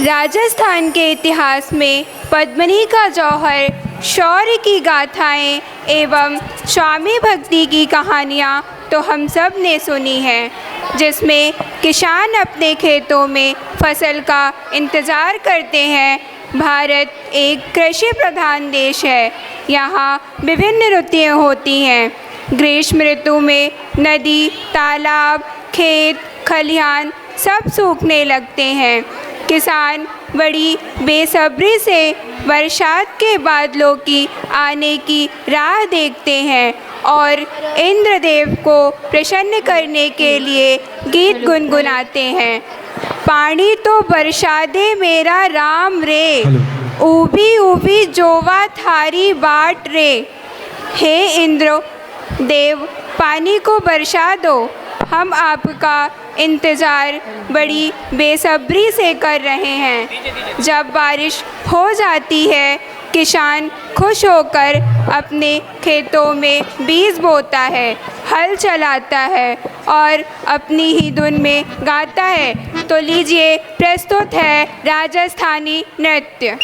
राजस्थान के इतिहास में पद्मिनी का जौहर, शौर्य की गाथाएं एवं स्वामी भक्ति की कहानियाँ तो हम सब ने सुनी हैं, जिसमें किसान अपने खेतों में फसल का इंतज़ार करते हैं। भारत एक कृषि प्रधान देश है। यहाँ विभिन्न ऋतुएँ होती हैं। ग्रीष्म ऋतु में नदी, तालाब, खेत, खलिहान सब सूखने लगते हैं। किसान बड़ी बेसब्री से बरसात के बादलों की आने की राह देखते हैं और इंद्रदेव को प्रसन्न करने के लिए गीत गुनगुनाते हैं। पानी तो बरसा दे मेरा राम रे, ऊबी ऊबी जोवा थारी बाट रे। हे इंद्र देव, पानी को बरसा दो, हम आपका इंतज़ार बड़ी बेसब्री से कर रहे हैं। जब बारिश हो जाती है, किसान खुश होकर अपने खेतों में बीज बोता है, हल चलाता है और अपनी ही धुन में गाता है। तो लीजिए, प्रस्तुत है राजस्थानी नृत्य।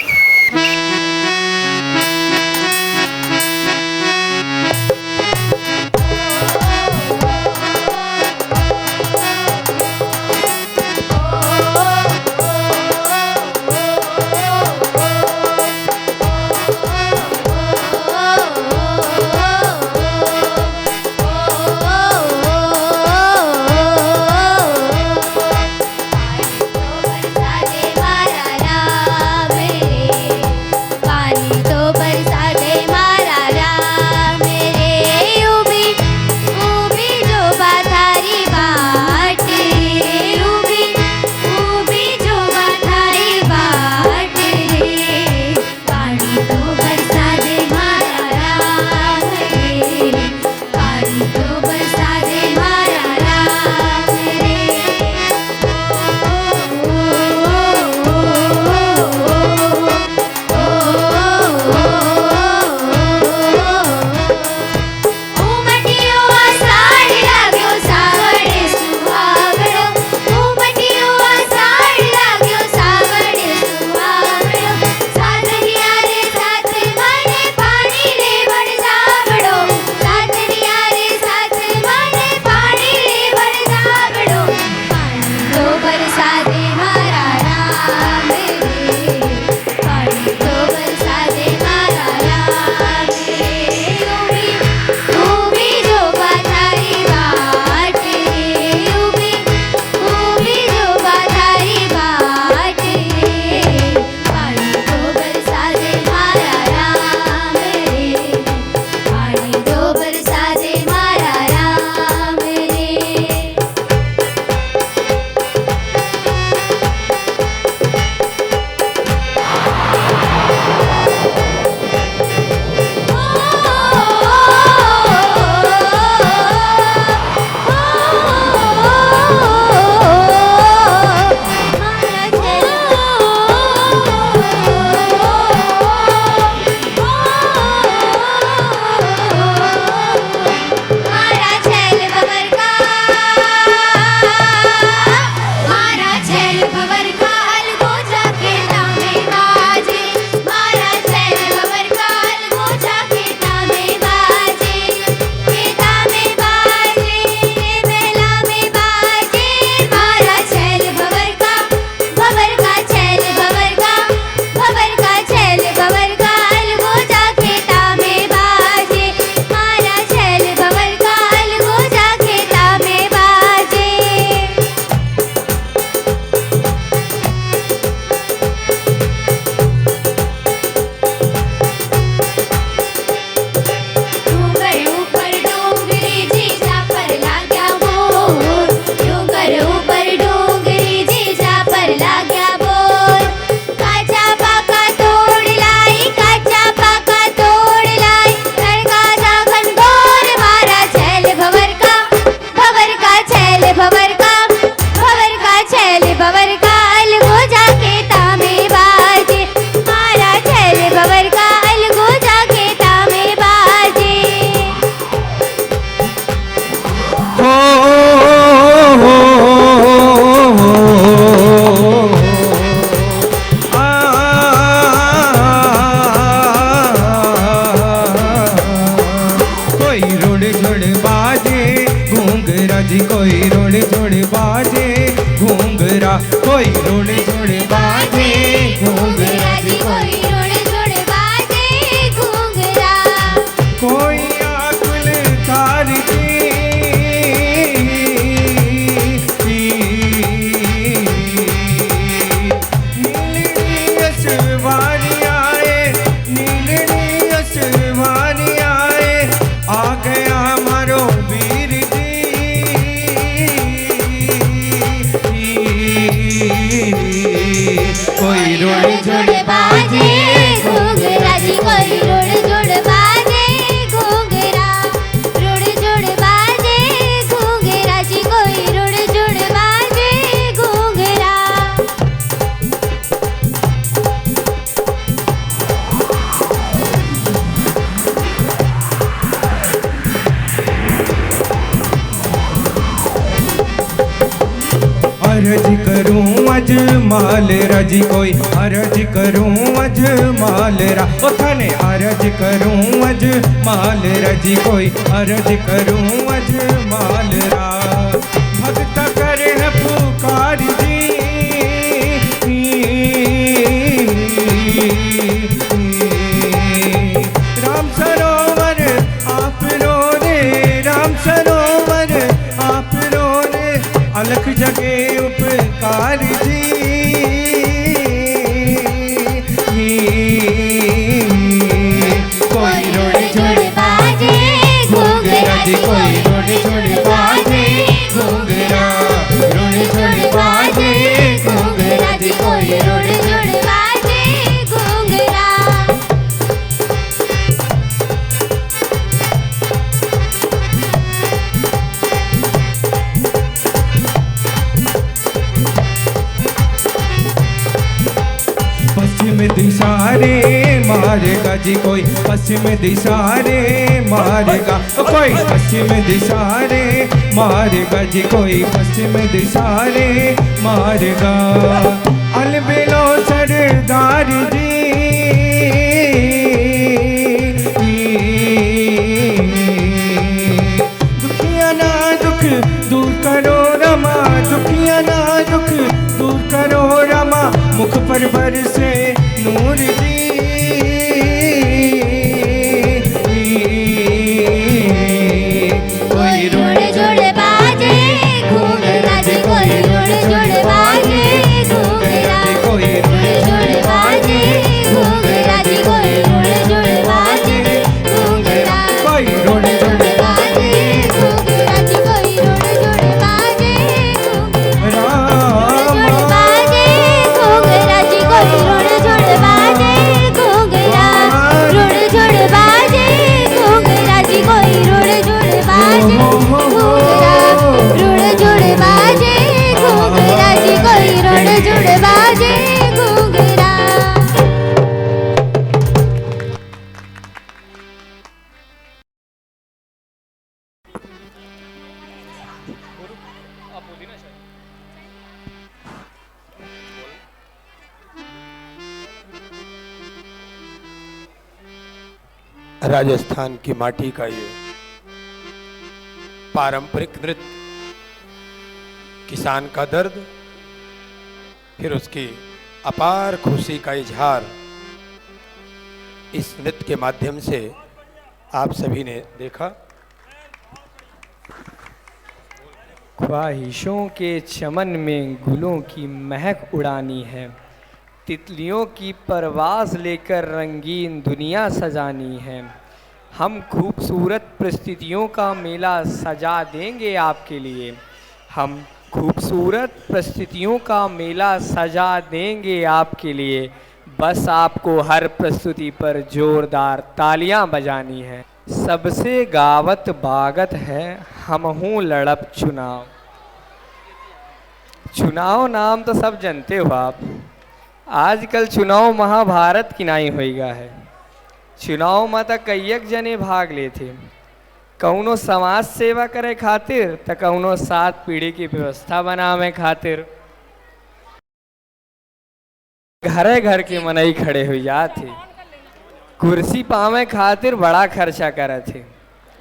कोई रुड़ जुड़ बाजे घूंघरा, कोई रुड़ जुड़ बाजे घूंघरा जी, कोई रुड़ जुड़ बाजे घूंघरा, कोई आकुल तार जी, नीलनी असवारी आए, नीलनी असवारी आए, आ गया मारो वीर जी। कोई रुड़ जुड़ बाजे घूंघरा जी, कोई रुड़ जुड़ बाजे घूंघरा, रुड़ जुड़ बाजे घूंघरा जी, कोई रुड़ जुड़ बाजे घूंघरा। अर्ज करूं अजमाल राजी, कोई अर्ज करूं अजमाल रा, ओ थाने अर्ज करूं अजमाल राजी, कोई अर्ज करूं अजमाल रा, भक्त करे है पुकार जी, राम सरोवर आप रो रे, राम सरोवर आप रो रे, अलख जगे उपकार जी। कोई रुड़ जुड़ बाजे घूंघरा जी, कोई रुड़ जुड़ बाजे घूंघरा, रुड़ जुड़ बाजे घूंघरा जी, कोई रुड़ जुड़ बाजे घूंघरा। पश्चिम दिशा रे मारेगा जी, कोई पश्चिम दिशा रे मारेगा, कोई पश्चिम दिशा रे मारेगा जी, कोई पश्चिम दिशा रे मारेगा, अलबेलो सरदार जी, दुखिया ना दुख दूर करो रमा, दुखिया ना दुख दूर करो रमा, मुख पर बरसे नूर जी। कोई रुड़ जुड़ बाजे घूंघरा जी, कोई रुड़ जुड़ बाजे घूंघरा, कोई रुड़ जुड़ बाजे घूंघरा जी, कोई रुड़ जुड़ बाजे घूंघरा, कोई रुड़ जुड़ बाजे घूंघरा जी, कोई रुड़ जुड़ बाजे घूंघरा, राम बाजे घूंघरा जी, कोई रुड़ जुड़ बाजे घूंघरा, रुड़ जुड़ बाजे घूंघरा जी, कोई रुड़ जुड़ बाजे घूंघरा, रुड़ जुड़ बाजे घूंघरा जी, कोई रुड़ जुड़ बाजे घूंघरा। राजस्थान की माटी का ये पारंपरिक नृत्य, किसान का दर्द, फिर उसकी अपार खुशी का इजहार, इस नृत्य के माध्यम से आप सभी ने देखा। ख्वाहिशों के चमन में गुलों की महक उड़ानी है, तितलियों की परवाज़ लेकर रंगीन दुनिया सजानी है। हम खूबसूरत परिस्थितियों का मेला सजा देंगे आपके लिए, हम खूबसूरत परिस्थितियों का मेला सजा देंगे आपके लिए। बस आपको हर प्रस्तुति पर जोरदार तालियां बजानी है। सबसे गावत बागत है हमहूँ लड़प चुनाव। चुनाव नाम तो सब जानते हो आप। आजकल चुनाव महाभारत की नाई होइगा है। चुनाव में तो कईयक जने भाग लेते, कौनो समाज सेवा करे खातिर तो कौनो 7 पीढ़ी की व्यवस्था बनावे खातिर। घरे घर के मनई खड़े हो जाते, कुर्सी पावे खातिर बड़ा खर्चा करे थे।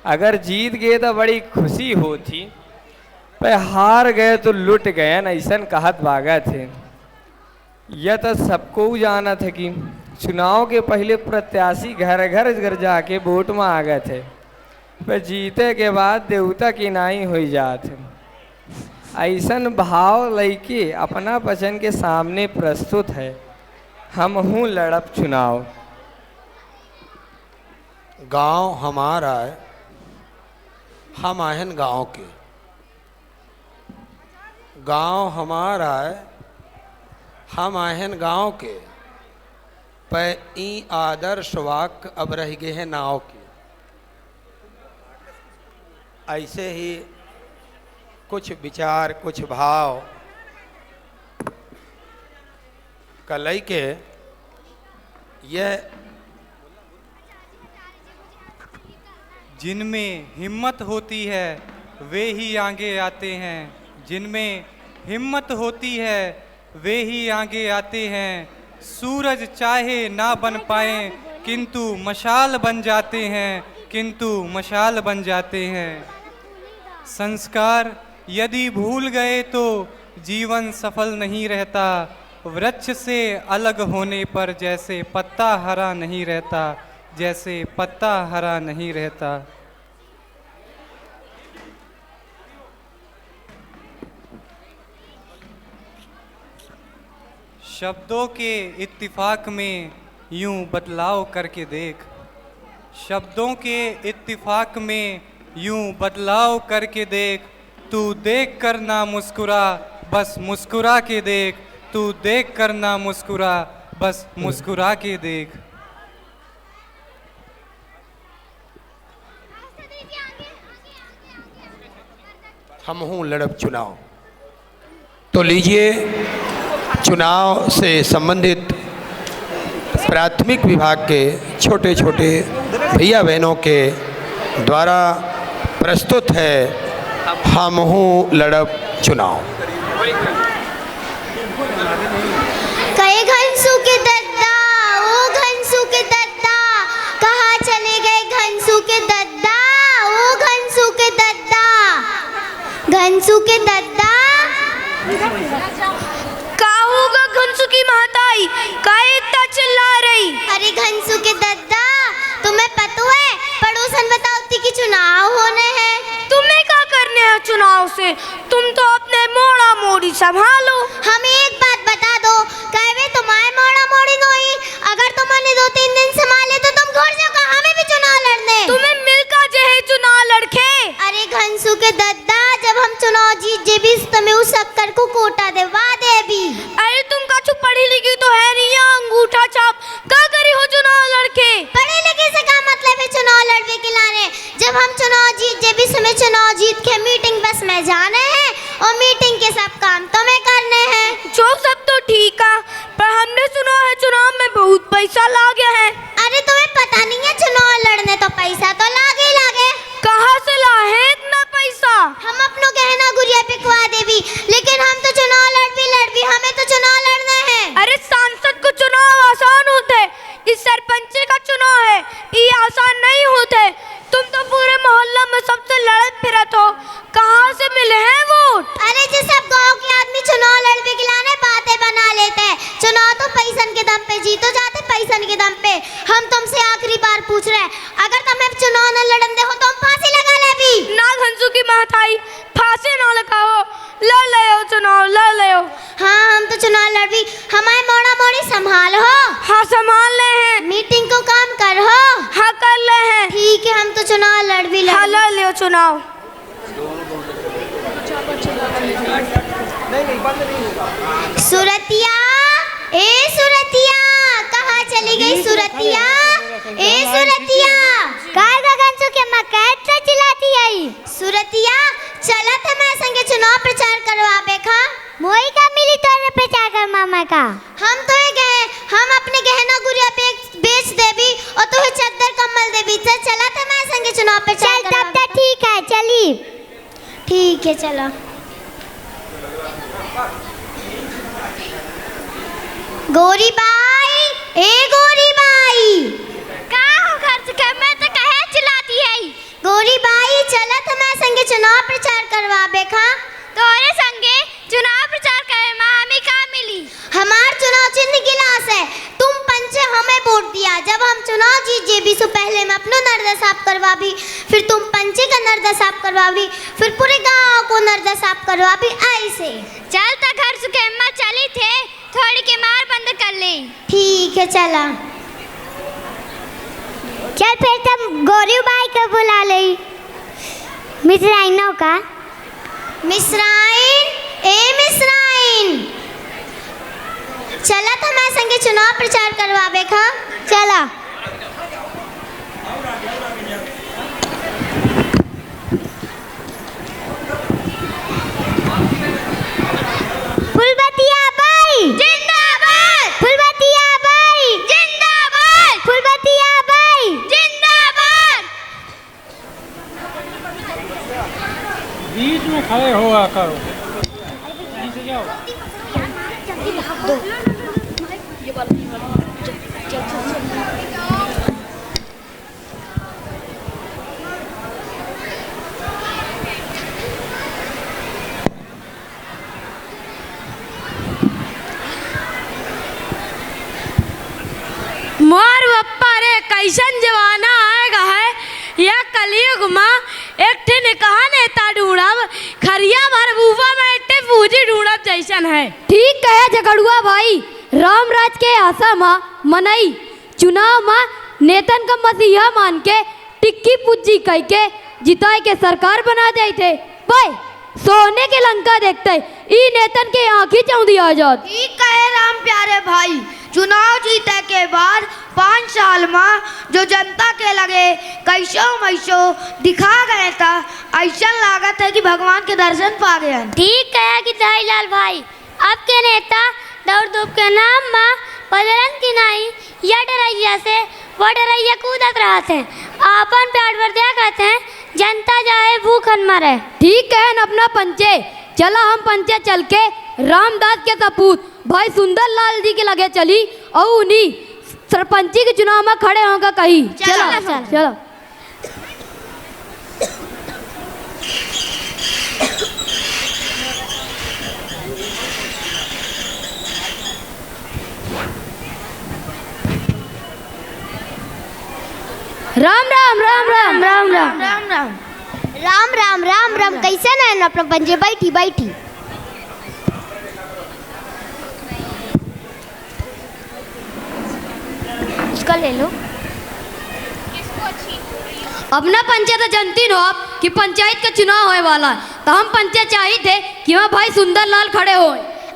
अगर जीत गए तो बड़ी खुशी होती, पे हार गए तो लुट गए न ऐसन कहत भागा थे। यह तो सबको जाना था कि चुनाव के पहले प्रत्याशी घर घर जाके वोट में आ गए थे, पर जीते के बाद देवता की नाई हो जाते। ऐसन भाव लैके अपना पसंद के सामने प्रस्तुत है, हम हूँ लड़ब चुनाव। गांव हमारा है, हम आहन गांव के। गांव हमारा है, हम आहन गांव के। पे ई आदर्श वाक्य अब रह गए हैं नाव के। ऐसे ही कुछ विचार, कुछ भाव कलई के यह जिनमें हिम्मत होती है वे ही आगे आते हैं, जिनमें हिम्मत होती है वे ही आगे आते हैं। सूरज चाहे ना बन पाए किंतु मशाल बन जाते हैं, किंतु मशाल बन जाते हैं। संस्कार यदि भूल गए तो जीवन सफल नहीं रहता। वृक्ष से अलग होने पर जैसे पत्ता हरा नहीं रहता, जैसे पत्ता हरा नहीं रहता। शब्दों के इत्तिफाक में यूं बदलाव करके देख। शब्दों के इत्तिफाक में यूं बदलाव करके देख। तू देख कर ना मुस्कुरा, बस मुस्कुरा के देख। तू देख कर ना मुस्कुरा, बस मुस्कुरा के देख। हम हूँ लड़ब चुनाव। तो लीजिए, चुनाव से संबंधित प्राथमिक विभाग के छोटे छोटे भैया बहनों के द्वारा प्रस्तुत है हम हूँ लड़ब चुनाव। कहे घनसू के दद्दा, ओ घनसू के दद्दा, कहाँ चले गए घनसू के दद्दा, ओ घनसू के दद्दा, घनसू के दद्दा। का होगा घनसू की महताई, काहे इतना चिल्ला रही? अरे घनसू के दद्दा, तुम्हें पता है पड़ोसन बताती कि चुनाव होने हैं। तुम्हें क्या करने हैं चुनाव से? तुम तो अपने मोड़ा मोड़ी संभालो। हमें एक बात बता दो, कहवे तुम्हारे मोड़ा मोड़ी नहीं, अगर तुमने 2-3 दिन संभाले तो तुम घर जाओ का हमें भी चुनाव लड़ने। तुम्हें मिलकर जे है चुनाव लड़के। अरे घनसू के दद्दा, जब हम चुनाव जीत जेबी तुम्हें उस शक्कर को कोटा देवा देबी। अरे तुम काचू पढ़ी लिखी तो है नहीं, यहाँ अंगूठा छाप क्या करी हो चुनाव लड़के? पढ़े लिखे से क्या मतलब है चुनाव लड़ने के लाने? जब हम चुनाव जीत जेबी समय चुनाव जीत के मीटिंग बस में जाने हैं और मीटिंग के सब काम तुम्हें करने हैं। जो सब तो ठीक है, पर हमने सुना है चुनाव में बहुत पैसा लागे है। अरे तुम्हें पता नहीं है चुनाव लड़ने तो पैसा तो लागे लागे। कहाँ से लाए इतना पैसा? हम अपनों गहना गुड़िया पिकवा देवी, लेकिन हम तो चुनाव लड़बी, हमें तो चुनाव लड़ने हैं। अरे सांसद को चुनाव आसान होते, इस सरपंच का चुनाव है ये आसान नहीं होते। तुम तो पूरे मोहल्ला में सबसे लड़त फिरत हो, कहाँ से मिले हैं वोट? अरे जी सब गांव के आदमी चुनाव लड़ने के लाने बातें बना लेते हैं। चुनाव तो पैसन के दम पे जीतो जाते, पैसन के दम पे। हम तुमसे आखिरी बार पूछ रहे हैं, अगर तुम्हें चुनाव न लड़न दे हो तो हम फांसी लगा ले भी। ना घनसू की महताई, फांसी ना लगाओ, लड़ ले हो चुनाव, लड़ ले हो। हाँ हम तो चुनाव लड़बी, हमारे मोड़ा मोड़ी संभाल हो। हाँ संभाल ले हैं। मीटिंग को काम कर हो। हाँ कर ले हैं। ठीक है, हम तो चुनाव लड़बी। हाँ लड़ ले हो चुनाव। सुरतिया, ए सुरतिया, कहाँ चली गई सुरतिया? ए सुरतिया, काय घनसू के मकैत से चिल्लाती आई? सुरतिया, चला था मैं संगे चुनाव प्रचार करवाबे खा। मोई का मिली तोरे प्रचार कर मामा का? हम तो ये गए, हम अपने गहना गुड़िया बेच देबी और तो चद्दर कम्बल देबी। चला था मैं संगे चुनाव प्रचार करवाबे। तब तो ठीक है, चली। ठीक है चलो। गोरी बाई, ए गोरी बाई, का हो घर के मैं तो कहे चिल्लाती है? गोरी बाई, चलत मैं संगे चुनाव प्रचार करवाबे खा। संगे संगे चुनाव प्रचार करे माँ हमें का मिली। हमार चुनाव चिन्ह गिलास है। तुम पंचे हमें वोट दिया, जब हम चुनाव जीत जेबी सो पहले मैं अपनो नर्दा साफ करवा भी, फिर तुम पंचे का नर्दा साफ करवा भी, फिर पूरे गांव को नर्दा साफ करवा भी। ऐसे चल तो घर सुखे अम्मा चली थे, थोड़ी के मार बंद कर ले। ठीक है चला। चल फिर तुम गौरी बाई को बुला ले। मिसराइनों का मिसराइन ए मिसराइन चला था मैं संगे चुनाव प्रचार करवावे खा। चला फुलबतिया बाई जिंदाबाद, फुलबतिया बाई जिंदाबाद, फुलबतिया बाई। जिंदाबाद। बीच में खड़े हुआ करो। मोर बप्पा रे कैसन जवाना आएगा है यह कलयुग माँ। एक ठे ने कहा नेता ढूंढब, खरिया भर बूबा में एक पूजी ढूंढब जैसन है। ठीक कहे झगड़ुआ भाई, रामराज के आशा माँ मनई चुनाव माँ नेतन का मसीहा मान के टिक्की पुज्जी कह के जिताए के सरकार बना दे थे। भाई सोने के लंका देखते ई नेतन के आँखी चौंधी आजाद। ठीक कहे राम प्यारे भाई, चुनाव जीते के बाद 5 साल में जो जनता के लगे कैसो मैसो दिखा गए था, ऐसा लागत है कि भगवान के दर्शन पा गए। ठीक कहा कि लाल भाई, आपके नेता दौड़ धूप के नाम माँ बदलन की नहीं या डरैया से वो डरैया कूदत रहा थे। आपन प्यार पर दिया कहते हैं जनता जाए भूखन मरे। ठीक है न अपना पंचे, चला हम पंचे चल के रामदास के सपूत भाई सुंदर लाल जी के लगे चली और उन्हीं सरपंची के चुनाव में खड़े होगा कहीं। चला चला। राम राम राम राम राम राम राम राम राम राम राम राम। कैसे ना अपना पंजे बैठी बैठी। उसका ले लो। अपना पंचायत जनती हो आप कि पंचायत का चुनाव होने वाला है, तो हम पंचायत चाहिए थे कि वहाँ भाई सुंदर लाल खड़े हो।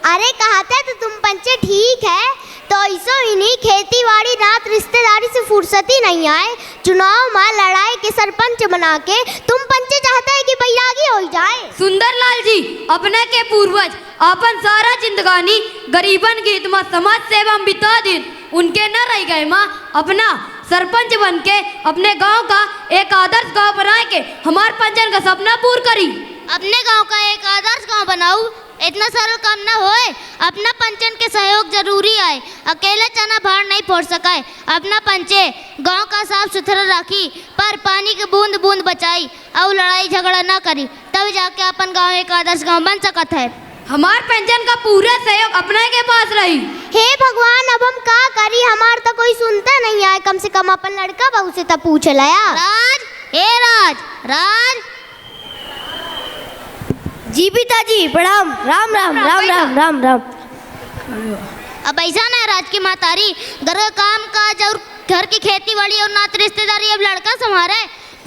अरे कहते तो तुम पंचे ठीक है, तो ऐसा ही नहीं खेती बाड़ी रात रिश्तेदारी से फुर्सत ही नहीं आए। चुनाव में लड़ाई के सरपंच बना के तुम पंचे चाहते हैं कि बैरागी हो जाए। सुंदर लाल जी अपने के पूर्वज अपन सारा जिंदगानी गरीबन की हिदमत समाज सेवा में बिता दिन, उनके न रह गए माँ अपना सरपंच बन के अपने गांव का एक आदर्श गांव बना के हमार पंचन का सपना पूरा करी। अपने गांव का एक आदर्श गांव बनाऊ, इतना सरल काम ना होए। अपना पंचन के सहयोग जरूरी है, अकेले चना भार नहीं फोड़ सकाए। अपना पंचे गांव का साफ सुथरा रखी, पर पानी के बूंद बूंद बचाई और लड़ाई झगड़ा ना करी, तब जाके अपन गांव एक आदर्श गांव बन सकत है। हमार पेंशन का पूरा सहयोग अपने के पास रही। हे भगवान अब हम का करी, हमार तो कोई सुनता नहीं आए। कम से कम अपन लड़का बहू से तो पूछ लाया। राज हे राज राज जी पिताजी प्रणाम। राम राम राम राम राम राम। अब ऐसा ना राज की मातारी घर का काम काज और घर की खेती बाड़ी और नात रिश्तेदारी अब लड़का संभाले।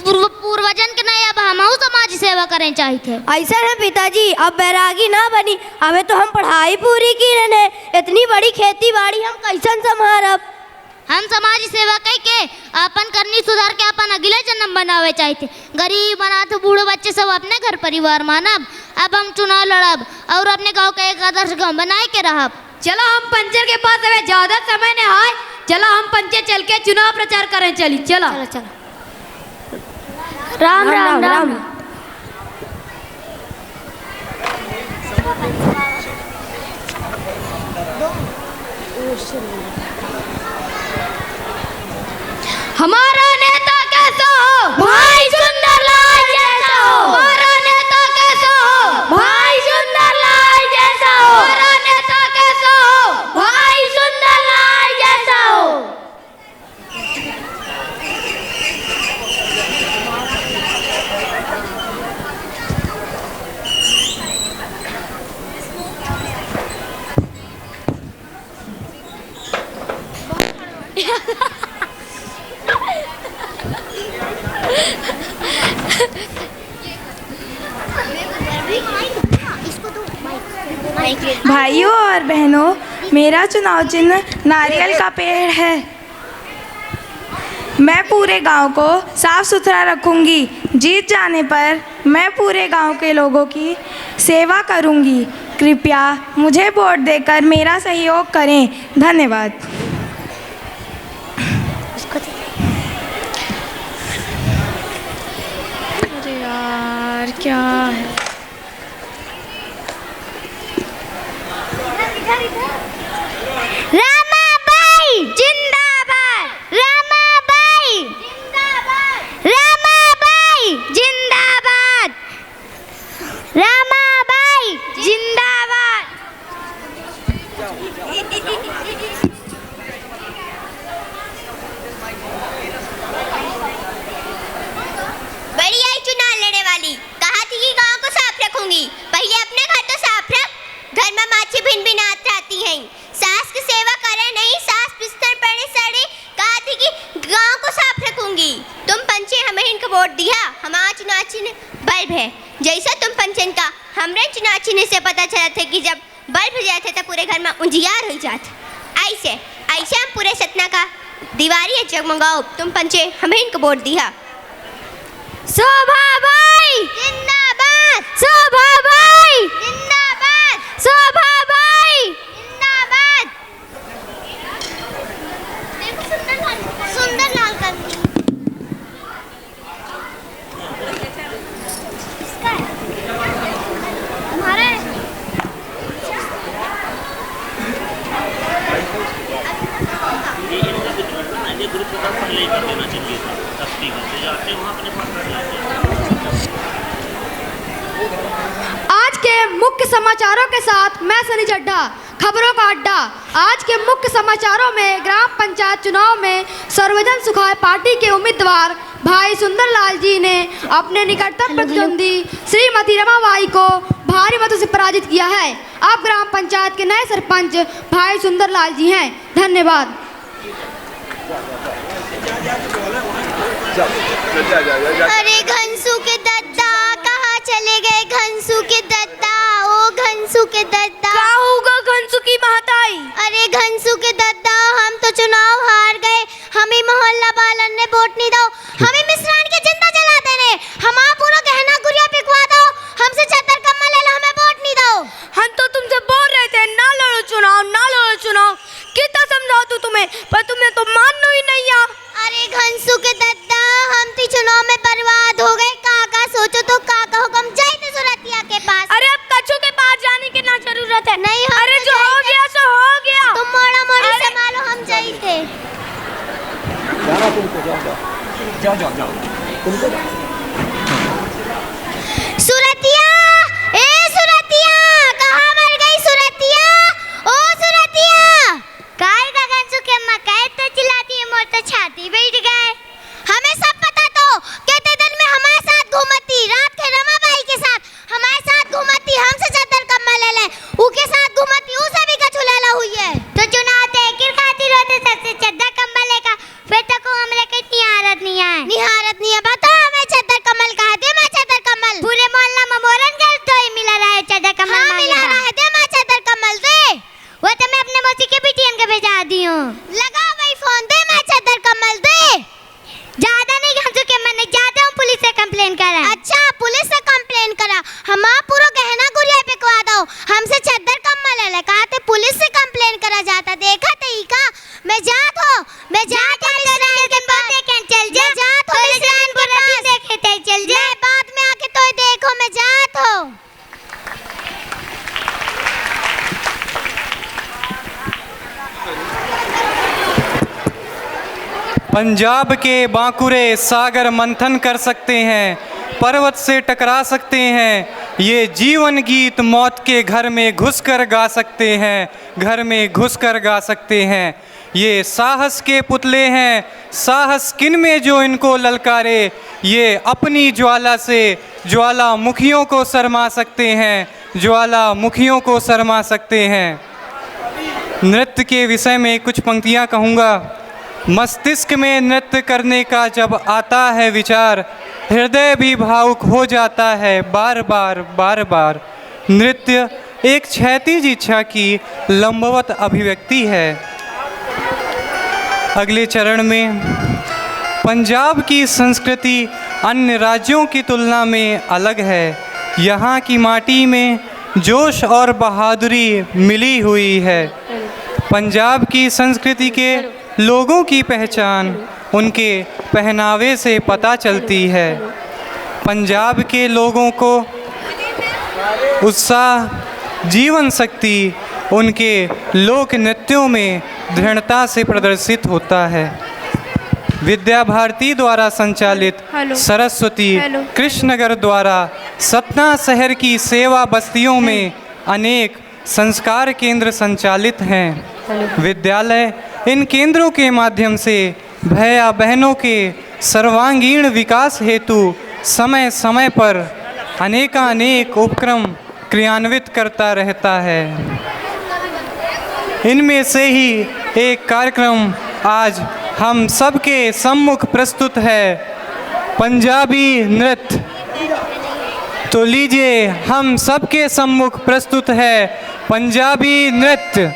पूर्वजन के नहीं अब हम समाज सेवा करें चाहिए थे। ऐसा है पिताजी, अब बैरागी ना बनी, हमें तो हम पढ़ाई पूरी की रहने, इतनी बड़ी खेती बाड़ी हम कैसन संभारब। हम समाज सेवा कह के अपन करनी सुधार के अपन अगले जन्म बनावे चाहिए थे। गरीब अनाथ बूढ़े बच्चे सब अपने घर परिवार मानब। अब हम चुनाव लड़ब और अपने गांव का एक आदर्श गांव बनाए के रहब। चलो हम पंचर के पास अबे ज्यादा समय ने आए, चलो हम पंचे चल के चुनाव प्रचार करें। चली चलो चलो चलो। राम राम राम। हमारा नेता कैसा हो भाई सुंदर लाल जैसा हो। हमारा नेता कैसा हो भाई सुंदर भाइयों और बहनों, मेरा चुनाव चिन्ह नारियल का पेड़ है। मैं पूरे गांव को साफ सुथरा रखूंगी। जीत जाने पर मैं पूरे गांव के लोगों की सेवा करूंगी। कृपया मुझे वोट देकर मेरा सहयोग करें। धन्यवाद। अरे यार क्या है? रामाबाई जिंदाबाद, रामाबाई जिंदाबाद, रामाबाई जिंदाबाद, रामाबाई जिंदाबाद। बड़ी आई चुनाव लड़ने वाली, कहा थी कि गांव को साफ रखूंगी। पहले अपने घर तो साफ रख। घर में माछी भिन भिनात रहती हैं। सास की सेवा करे नहीं, सास बिस्तर पड़े सड़े। कहा थी कि गांव को साफ रखूंगी। तुम पंचे हमें इनको वोट दिया। हमारा चुनाव चिन्ह बल्ब है। जैसा तुम पंचन का हमरे चुनाव चिन्ह से पता चला था कि जब बल्ब जाते तो पूरे घर में उजियार हो जाते। ऐसे ऐसे हम पूरे सतना का दीवारी जगमगाओ। तुम पंचे हमें इनको वोट दिया। शोभाबाई जिंदाबाद, शोभाबाई जिंदाबाद, शोभाबाई जिंदाबाद। सुंदर लाल का हमारे आज के मुख्य समाचारों के साथ मैं सनी चड्ढा, खबरों का अड्डा। आज के मुख्य समाचारों में ग्राम पंचायत चुनाव में सर्वजन सुखाय पार्टी के उम्मीदवार भाई सुंदरलाल जी ने अपने निकटतम प्रतिद्वंदी श्रीमती रमाबाई को भारी मतों से पराजित किया है। अब ग्राम पंचायत के नए सरपंच भाई सुंदरलाल जी हैं। धन्यवाद। अरे घनसू के दद्दा कहाँ चले गए? घनसू के दद्दा, ओ घनसू के दद्दा। क्या होगा घनसू की महताई? अरे घनसू के दद्दा, हम तो चुनाव हार गए। हमें मोहल्ला वालन ने वोट नहीं दो। हमें मिश्रान के जिंदा जला देने। हमारा पूरा गहना गुड़िया पिकवा दो। हमसे चद्दर कम्बल ले लो, हमें वोट नहीं दो। हम तो तुमसे बोल रहे थे ना लड़ो चुनाव, ना लड़ो चुनाव। कितना समझाओ तो तुम्हें, पर तुम्हें तो मानो ही नहीं यार। अरे घनसू के दद्दा, हम तो चुनाव में बर्बाद हो गए। काका सोचो तो काका हुक्म जाए सुरतिया के पास। अरे अब कच्छू के पास जाने की ना जरूरत है। नहीं, अरे जो हो गया सो हो गया। तुम मोड़ा मोड़ी संभालो, हम जाई थे। सुरतिया, ए सुरतिया, कहाँ मर गई सुरतिया? ओ सुरतिया, काय का घनसू के मकाई तो चिल्लाती है, मोर तो छाती बैठ गए। हमें सब पता तो। कहते दिन में हमारे साथ घूमती, रात के रमाबाई के साथ हमारे साथ घूमती। हमसे चद्दर कम्बल ले ले, उके साथ घूमती, उसे भी कछु लेला हुई है। तो चुनाव तेकिर खातिर होते सबसे चद्दर कम्बल लेका, फिर तो को हमरे के निहारत नहीं है। निहारत नहीं है, बता हमें चद्दर कम्बल कहा दे। मैं चद्दर कम्बल पूरे मोहल्ला में बोलन कर तो ही मिला रहा है चद्दर कम्बल। हाँ मिला रहा है, दे मैं चद्दर कम्बल दे। वो तो मैं अपने मौसी के बिटियन के भेजा दी हूँ। लगा वही फोन, दे मैं चद्दर कम्बल दे। ज्यादा नहीं घनसू के, मैंने जाता हूँ पुलिस से कंप्लेन करा। अच्छा पुलिस से कंप्लेन करा। हमारा पूरा गहना गुड़िया पिकवा दो। हमसे चद्दर कम्बल ले ले, कहा थे पुलिस से कंप्लेन करा जाता। देखा तई का मैं जात हो, मैं जात हो मिश्रान के पास। चल जा, जात हो मिश्रान के पास। देखे थे, चल जा। मैं बाद में आके तो देखो, मैं जात हो। पंजाब के बांकुरे सागर मंथन कर सकते हैं, पर्वत से टकरा सकते हैं। ये जीवन गीत मौत के घर में घुसकर गा सकते हैं, घर में घुसकर गा सकते हैं। ये साहस के पुतले हैं, साहस किन में जो इनको ललकारे। ये अपनी ज्वाला से ज्वालामुखियों को शर्मा सकते हैं, ज्वालामुखियों को शर्मा सकते हैं। नृत्य के विषय में कुछ पंक्तियाँ कहूँगा। मस्तिष्क में नृत्य करने का जब आता है विचार, हृदय भी भावुक हो जाता है बार बार बार बार। नृत्य एक क्षैतिज इच्छा की लंबवत अभिव्यक्ति है। अगले चरण में पंजाब की संस्कृति अन्य राज्यों की तुलना में अलग है। यहाँ की माटी में जोश और बहादुरी मिली हुई है। पंजाब की संस्कृति के लोगों की पहचान उनके पहनावे से पता चलती है। पंजाब के लोगों को उत्साह, जीवन शक्ति उनके लोक नृत्यों में दृढ़ता से प्रदर्शित होता है। विद्या भारती द्वारा संचालित सरस्वती कृष्णनगर द्वारा सतना शहर की सेवा बस्तियों में अनेक संस्कार केंद्र संचालित हैं। विद्यालय इन केंद्रों के माध्यम से भैया बहनों के सर्वांगीण विकास हेतु समय समय पर अनेकानेक उपक्रम क्रियान्वित करता रहता है। इनमें से ही एक कार्यक्रम आज हम सबके सम्मुख प्रस्तुत है, पंजाबी नृत्य। तो लीजिए हम सबके सम्मुख प्रस्तुत है पंजाबी नृत्य।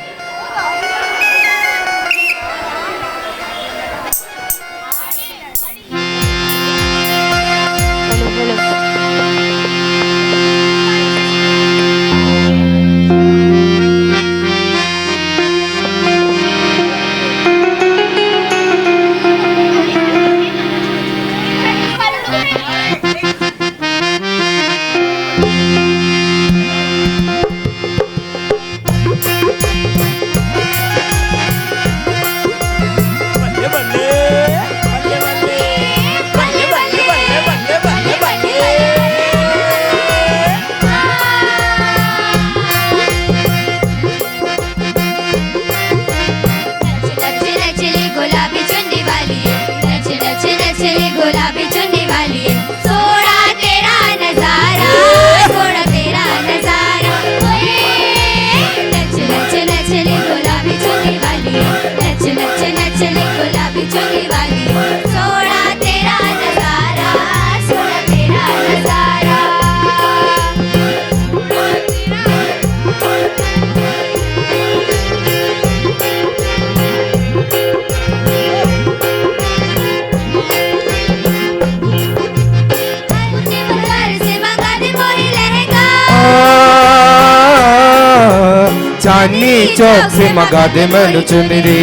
चांदनी चौक से मंगा दे मैनू चुनरी,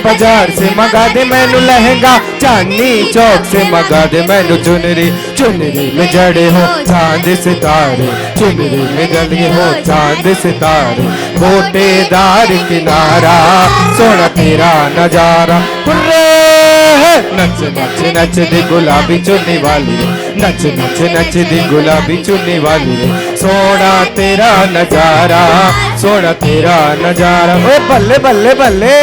बाजार से मंगा दे मैनू लहंगा, चांदनी चौक से मंगा दे मैनू चुनरी। चुनरी में जड़े हो चांद सितारे, चुनरी में जड़े हो चांद सितारे, गोटेदार किनारा सोना तेरा नजारा। नच नच नच दी गुलाबी चुन्नी वाली, नच नच नच दी गुलाबी चुन्नी वाली, सोना तेरा नजारा, सोना तेरा नजारा। ओ बल्ले बल्ले बल्ले।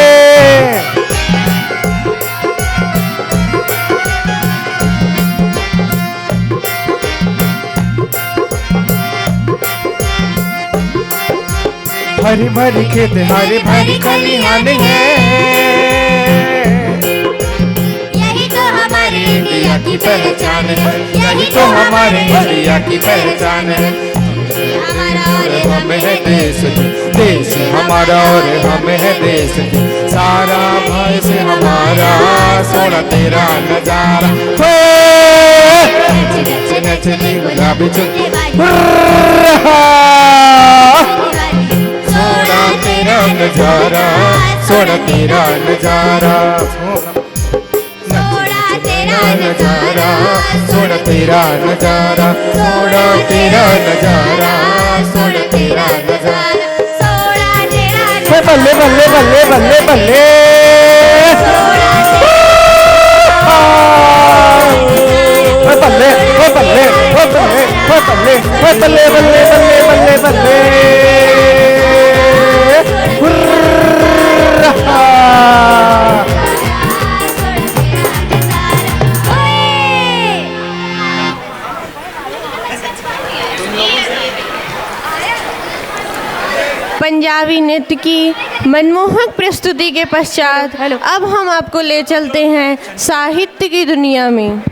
हरी भरी खेत हरी भरी खलिहान है, इंडिया की पहचान है, यही तो हमारे इंडिया की पहचान है। हमें है देश की, देश हमारा और हमें है देश की, सारा भाई से हमारा सोना तेरा नजारा। नच दी गुलाबी चुन्नी, सोना तेरा नजारा, सोना तेरा नजारा, नजारा, सोना तेरा नजारा, सोना तेरा नजारा, सोना तेरा नजारा, सोना तेरा नजारा। बल्ले बल्ले बल्ले बल्ले बल्ले। बल्ले ओ बल्ले ओ बल्ले ओ बल्ले ओ बल्ले बल्ले बल्ले बल्ले बल्ले। पंजाबी नृत्य की मनमोहक प्रस्तुति के पश्चात अब हम आपको ले चलते हैं साहित्य की दुनिया में।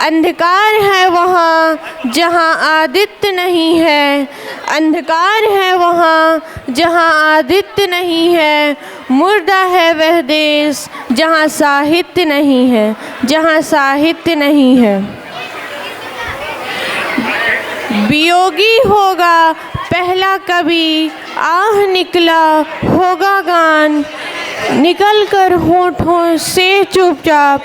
अंधकार है वहाँ जहाँ आदित्य नहीं है, अंधकार है वहाँ जहाँ आदित्य नहीं है। मुर्दा है वह देश जहाँ साहित्य नहीं है, जहाँ साहित्य नहीं है। वियोगी होगा पहला कवि, आह निकला होगा गान, निकल कर होठों से चुपचाप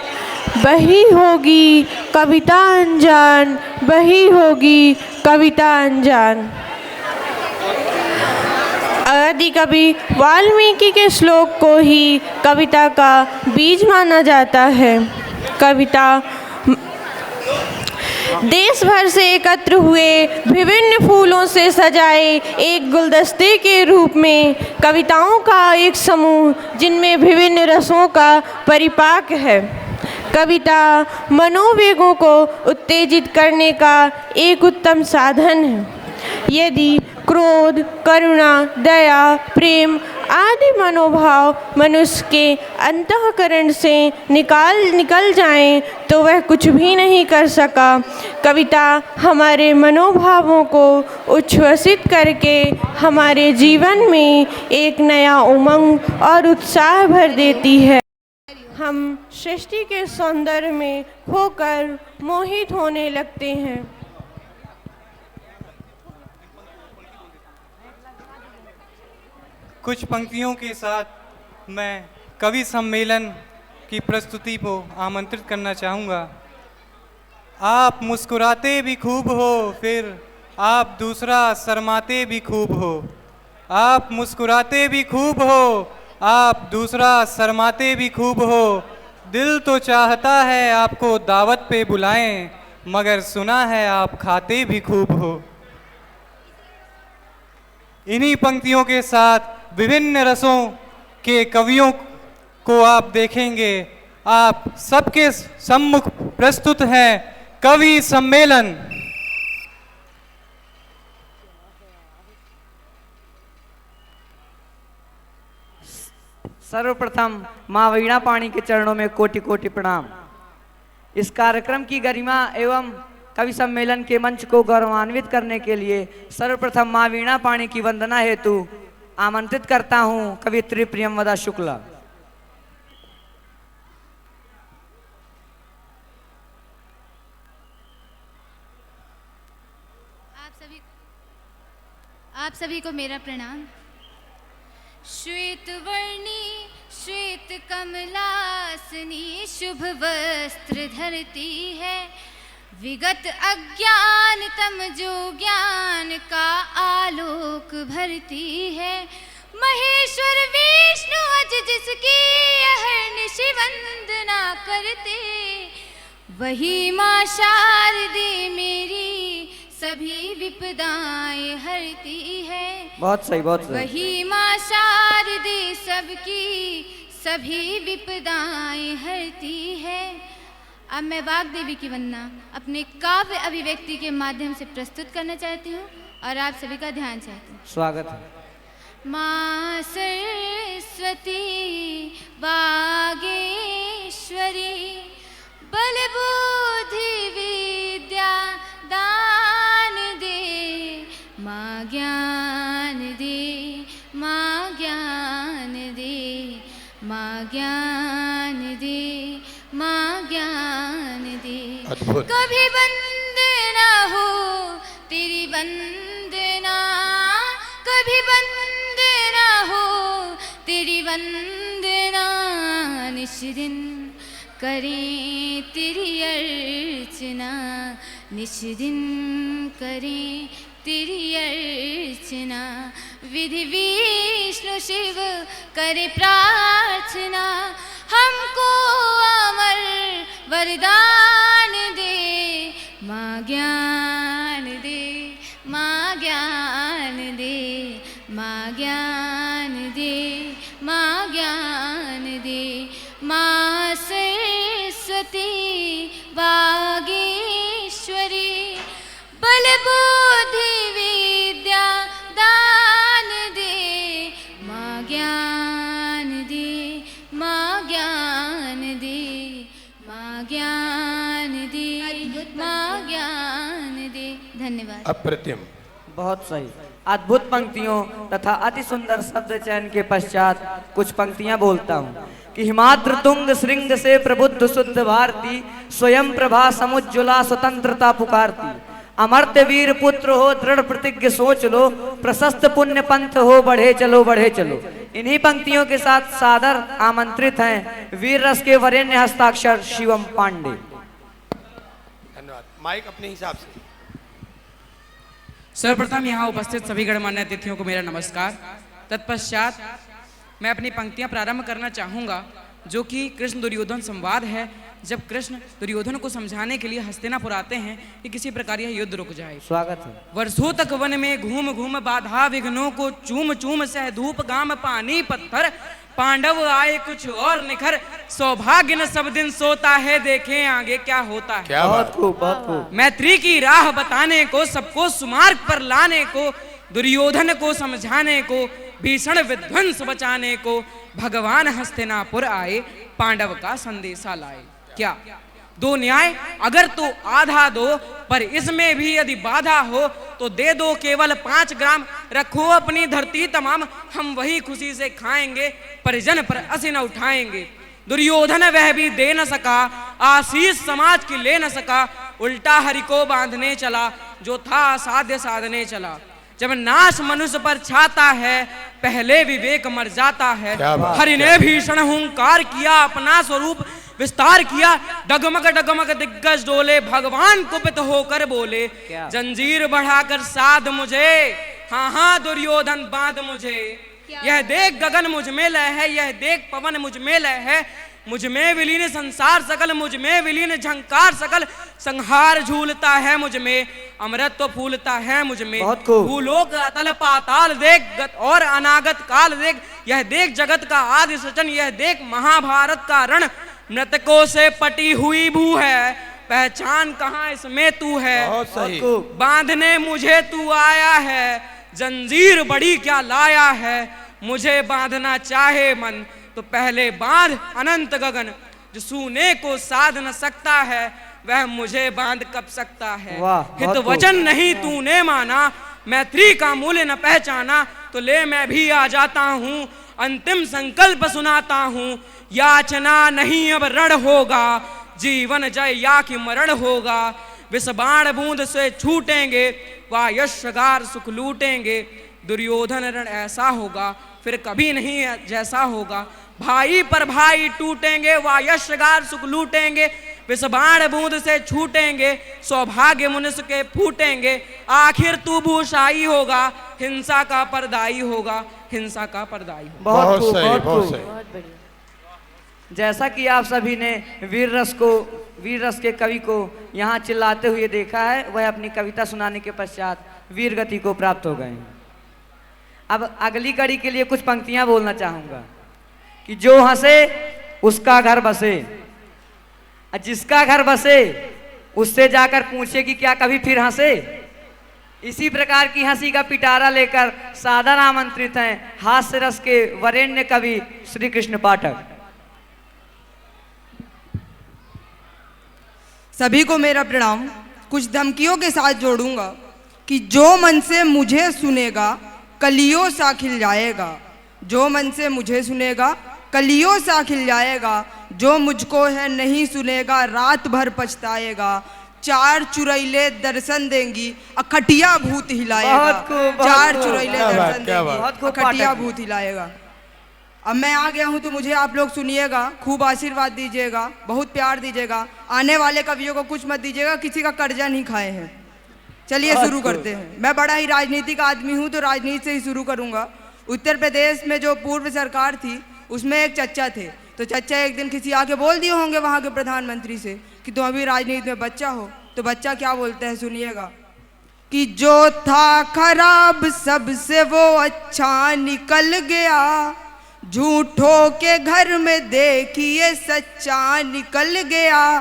बही होगी कविता अनजान, बही होगी कविता अनजान। आदि कवि वाल्मीकि के श्लोक को ही कविता का बीज माना जाता है। कविता देश भर से एकत्र हुए विभिन्न फूलों से सजाए एक गुलदस्ते के रूप में कविताओं का एक समूह जिनमें विभिन्न रसों का परिपाक है। कविता मनोवेगों को उत्तेजित करने का एक उत्तम साधन है। यदि क्रोध, करुणा, दया, प्रेम आदि मनोभाव मनुष्य के अंतःकरण से निकल जाएं तो वह कुछ भी नहीं कर सका। कविता हमारे मनोभावों को उच्छ्वसित करके हमारे जीवन में एक नया उमंग और उत्साह भर देती है। हम सृष्टि के सौंदर्य में खोकर मोहित होने लगते हैं। कुछ पंक्तियों के साथ मैं कवि सम्मेलन की प्रस्तुति को आमंत्रित करना चाहूँगा। आप मुस्कुराते भी खूब हो, फिर आप दूसरा शर्माते भी खूब हो। आप मुस्कुराते भी खूब हो, आप दूसरा शर्माते भी खूब हो। दिल तो चाहता है आपको दावत पे बुलाएं, मगर सुना है आप खाते भी खूब हो। इन्हीं पंक्तियों के साथ विभिन्न रसों के कवियों को आप देखेंगे। आप सबके सम्मुख प्रस्तुत है कवि सम्मेलन। सर्वप्रथम माँ वीणा पाणी के चरणों में कोटि कोटि प्रणाम। इस कार्यक्रम की गरिमा एवं कवि सम्मेलन के मंच को गौरवान्वित करने के लिए सर्वप्रथम माँ वीणा पाणी की वंदना हेतु आमंत्रित करता हूँ कवियत्री प्रियमवदा शुक्ला। आप सभी को मेरा प्रणाम। श्वेत वर्णी श्वेत कमलासनी शुभ वस्त्र धरती है, विगत अज्ञान तम जो ज्ञान का आलोक भरती है। महेश्वर विष्णु अज जिसकी अहर्निश वंदना करते, वही माँ शारदे मेरी सभी विपदाएं हरती है। बहुत सही, बहुत सही। वही माँ शारदे सबकी सभी विपदाएं हरती है। अब मैं वाग्देवी की वंदना अपने काव्य अभिव्यक्ति के माध्यम से प्रस्तुत करना चाहती हूँ और आप सभी का ध्यान चाहती हूँ। स्वागत है। माँ सरस्वती वागेश्वरी बल बुद्धि विद्या दान दे, माँ ज्ञान दे, माँ ज्ञान दे, माँ ज्ञान दे, माँ ज्ञान दे। कभी बंद ना हो तेरी वंदना, कभी बंद ना हो तेरी वंदना। निश दिन करें तेरी अर्चना, निश दिन करें तेरी अर्चना। विधि विष्णु शिव करे प्रार्थना, हमको अमर वरदान दे। माँ ज्ञान दे, माँ ज्ञान दे, माँ ज्ञान दे, माँ ज्ञान दे। माँ सरस्वती वागीश्वरी बल बुद्धि विद्या दान दे, माँ ज्ञान दे, माँ ज्ञान दे, माँ ज्ञान दे। धन्यवाद। अप्रतिम। बहुत सही। अद्भुत पंक्तियों तथा अति सुंदर शब्द चयन के पश्चात कुछ पंक्तियां बोलता हूँ कि हिमाद्र तुंग श्रृंग से प्रबुद्ध शुद्ध भारती, स्वयं प्रभा समुज्ज्वला स्वतंत्रता पुकारती। अमर्त्य वीर पुत्र हो दृढ़ प्रतिज्ञ सोच लो, प्रशस्त पुण्य पंथ हो बढ़े चलो बढ़े चलो। इन्हीं पंक्तियों के साथ सादर आमंत्रित हैं वीर रस के वरेण्य हस्ताक्षर शिवम पांडे। धन्यवाद। माइक अपने हिसाब से। सर्वप्रथम यहाँ उपस्थित सभी गणमान्य अतिथियों को मेरा नमस्कार। तत्पश्चात मैं अपनी पंक्तियाँ प्रारंभ करना चाहूँगा जो कि कृष्ण दुर्योधन संवाद है। जब कृष्ण दुर्योधन को समझाने के लिए हस्तिनापुर आते हैं कि किसी प्रकार यह युद्ध रुक जाए। स्वागत है। वर्षों तक वन में घूम घूम बाधा विघ्नों को चूम चूम सह धूप गाम पानी पत्थर, पांडव आए कुछ और निखर, सौभाग्य न सब दिन सोता है देखें आगे क्या होता है। बहुत खूब बहुत खूब। मैत्री की राह बताने को, सबको सुमार्ग पर लाने को, दुर्योधन को समझाने को, भीषण विध्वंस बचाने को भगवान हस्तिनापुर आए, पांडव का संदेशा लाए। क्या दो न्याय अगर तो आधा दो, पर इसमें भी यदि बाधा हो तो दे दो केवल 5 ग्राम, रखो अपनी धरती तमाम, हम वही खुशी से खाएंगे, परिजन पर असी न उठाएंगे। दुर्योधन वह भी दे न सका, आशीष समाज की ले न सका, उल्टा हरि को बांधने चला, जो था असाध्य साधने चला। जब नाश मनुष्य पर छाता है, पहले विवेक मर जाता है। हरि ने भीषण हुंकार किया, अपना स्वरूप विस्तार किया, डगमग डगमग दिग्गज डोले, भगवान कुपित होकर बोले, जंजीर बढ़ाकर साध मुझे, हाँ हाँ दुर्योधन बांध मुझे। यह देख गगन मुझ में लय है, यह देख पवन मुझ में लय है, मुझ में विलीन संसार सकल, मुझ में विलीन झंकार सकल, संहार झूलता है मुझ में, अमृत तो फूलता है मुझ में। भूलोक अतल पाताल देख और अनागत काल देख, यह देख जगत का आदि सचन, यह देख महाभारत का रण, मृतकों से पटी हुई भू है, पहचान कहाँ इसमें तू है। बहुत सही। बांधने मुझे तू आया है, जंजीर बड़ी क्या लाया है, मुझे बांधना चाहे मन तो पहले बांध अनंत गगन, जो सूने को साध न सकता है वह मुझे बांध कब सकता है। हित वचन नहीं तूने माना, मैत्री का मूल्य न पहचाना, तो ले मैं भी आ जाता हूँ, अंतिम संकल्प सुनाता हूँ, याचना नहीं अब रण होगा, जीवन जय या कि मरण होगा। विष बाण बूंद से छूटेंगे, वा यशगार सुख लूटेंगे, दुर्योधन रण ऐसा होगा फिर कभी नहीं जैसा होगा। भाई पर भाई टूटेंगे, वा यशगार सुख लूटेंगे, विष बाण बूंद से छूटेंगे, सौभाग्य मनुष्य के फूटेंगे, आखिर तू भूषाई होगा, हिंसा का परदाई होगा, हिंसा का परदाई होगा। बहुत सही, बहुत सही। जैसा कि आप सभी ने वीर रस के कवि को यहाँ चिल्लाते हुए देखा है, वह अपनी कविता सुनाने के पश्चात वीर गति को प्राप्त हो गए हैं। अब अगली कड़ी के लिए कुछ पंक्तियां बोलना चाहूंगा कि जो हंसे उसका घर बसे, जिसका घर बसे उससे जाकर पूछे कि क्या कभी फिर हंसे। इसी प्रकार की हंसी का पिटारा लेकर सादर आमंत्रित हैं हास्य रस के वरेण्य कवि श्री कृष्ण पाठक। सभी को मेरा प्रणाम। कुछ धमकियों के साथ जोड़ूंगा कि जो मन से मुझे सुनेगा कलियों सा खिल जाएगा, जो मन से मुझे सुनेगा कलियों सा खिल जाएगा, जो मुझको है नहीं सुनेगा रात भर पछताएगा। 4 चुड़ैले दर्शन देंगी अखटिया भूत हिलाएगा, 4 चुड़ैले दर्शन देंगी अखटिया भूत हिलाएगा। अब मैं आ गया हूँ तो मुझे आप लोग सुनिएगा, खूब आशीर्वाद दीजिएगा, बहुत प्यार दीजिएगा। आने वाले कवियों को कुछ मत दीजिएगा, किसी का कर्जा नहीं खाए हैं। चलिए शुरू करते हैं। मैं बड़ा ही राजनीतिक आदमी हूँ तो राजनीति से ही शुरू करूँगा। उत्तर प्रदेश में जो पूर्व सरकार थी उसमें एक चच्चा थे, तो चच्चा एक दिन किसी आके बोल दिए होंगे वहाँ के प्रधानमंत्री से कि तुम अभी राजनीति में बच्चा हो। तो बच्चा क्या बोलते हैं सुनिएगा कि जो था खराब सबसे वो अच्छा निकल गया, झूठों के घर में देखिए सच्चा निकल गया।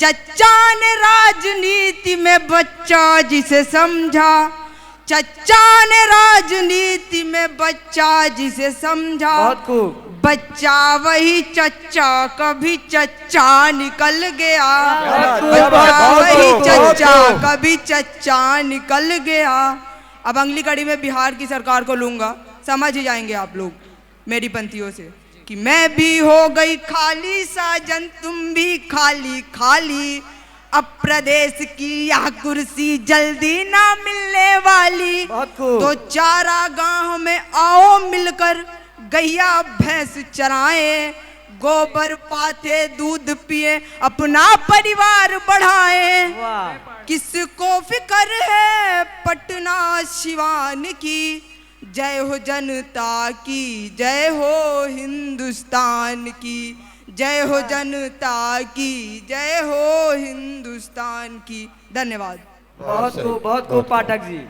चच्चा ने राजनीति में बच्चा जिसे समझा, चच्चा ने राजनीति में बच्चा जिसे समझा, बच्चा वही चच्चा कभी चच्चा निकल गया, बच्चा वही चच्चा कभी चच्चा निकल गया। अब अगली कड़ी में बिहार की सरकार को लूंगा, समझ ही जाएंगे आप लोग मेरी पंक्तियों से कि मैं भी हो गई खाली साजन तुम भी खाली खाली, अब प्रदेश की यह कुर्सी जल्दी ना मिलने वाली। तो चारा गांव में आओ मिलकर गैया भैंस चराएं, गोबर पाथे दूध पिए अपना परिवार बढ़ाएं। किसको फिक्र है पटना सिवान की, जय हो जनता की जय हो हिंदुस्तान की, जय हो जनता की जय हो हिंदुस्तान की। धन्यवाद। बहुत खूब पाठक जी।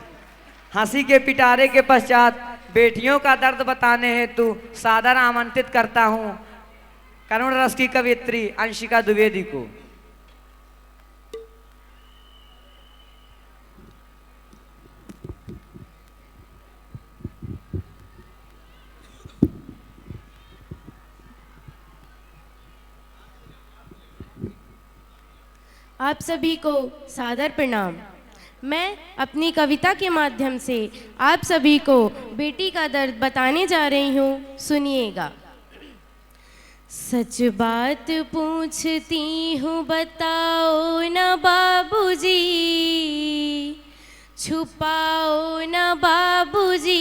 हंसी के पिटारे के पश्चात बेटियों का दर्द बताने हेतु सादर आमंत्रित करता हूँ करुण रस की कवियत्री अंशिका द्विवेदी को। आप सभी को सादर प्रणाम। मैं अपनी कविता के माध्यम से आप सभी को बेटी का दर्द बताने जा रही हूँ, सुनिएगा। सच बात पूछती हूँ बताओ न बाबूजी, छुपाओ न बाबूजी,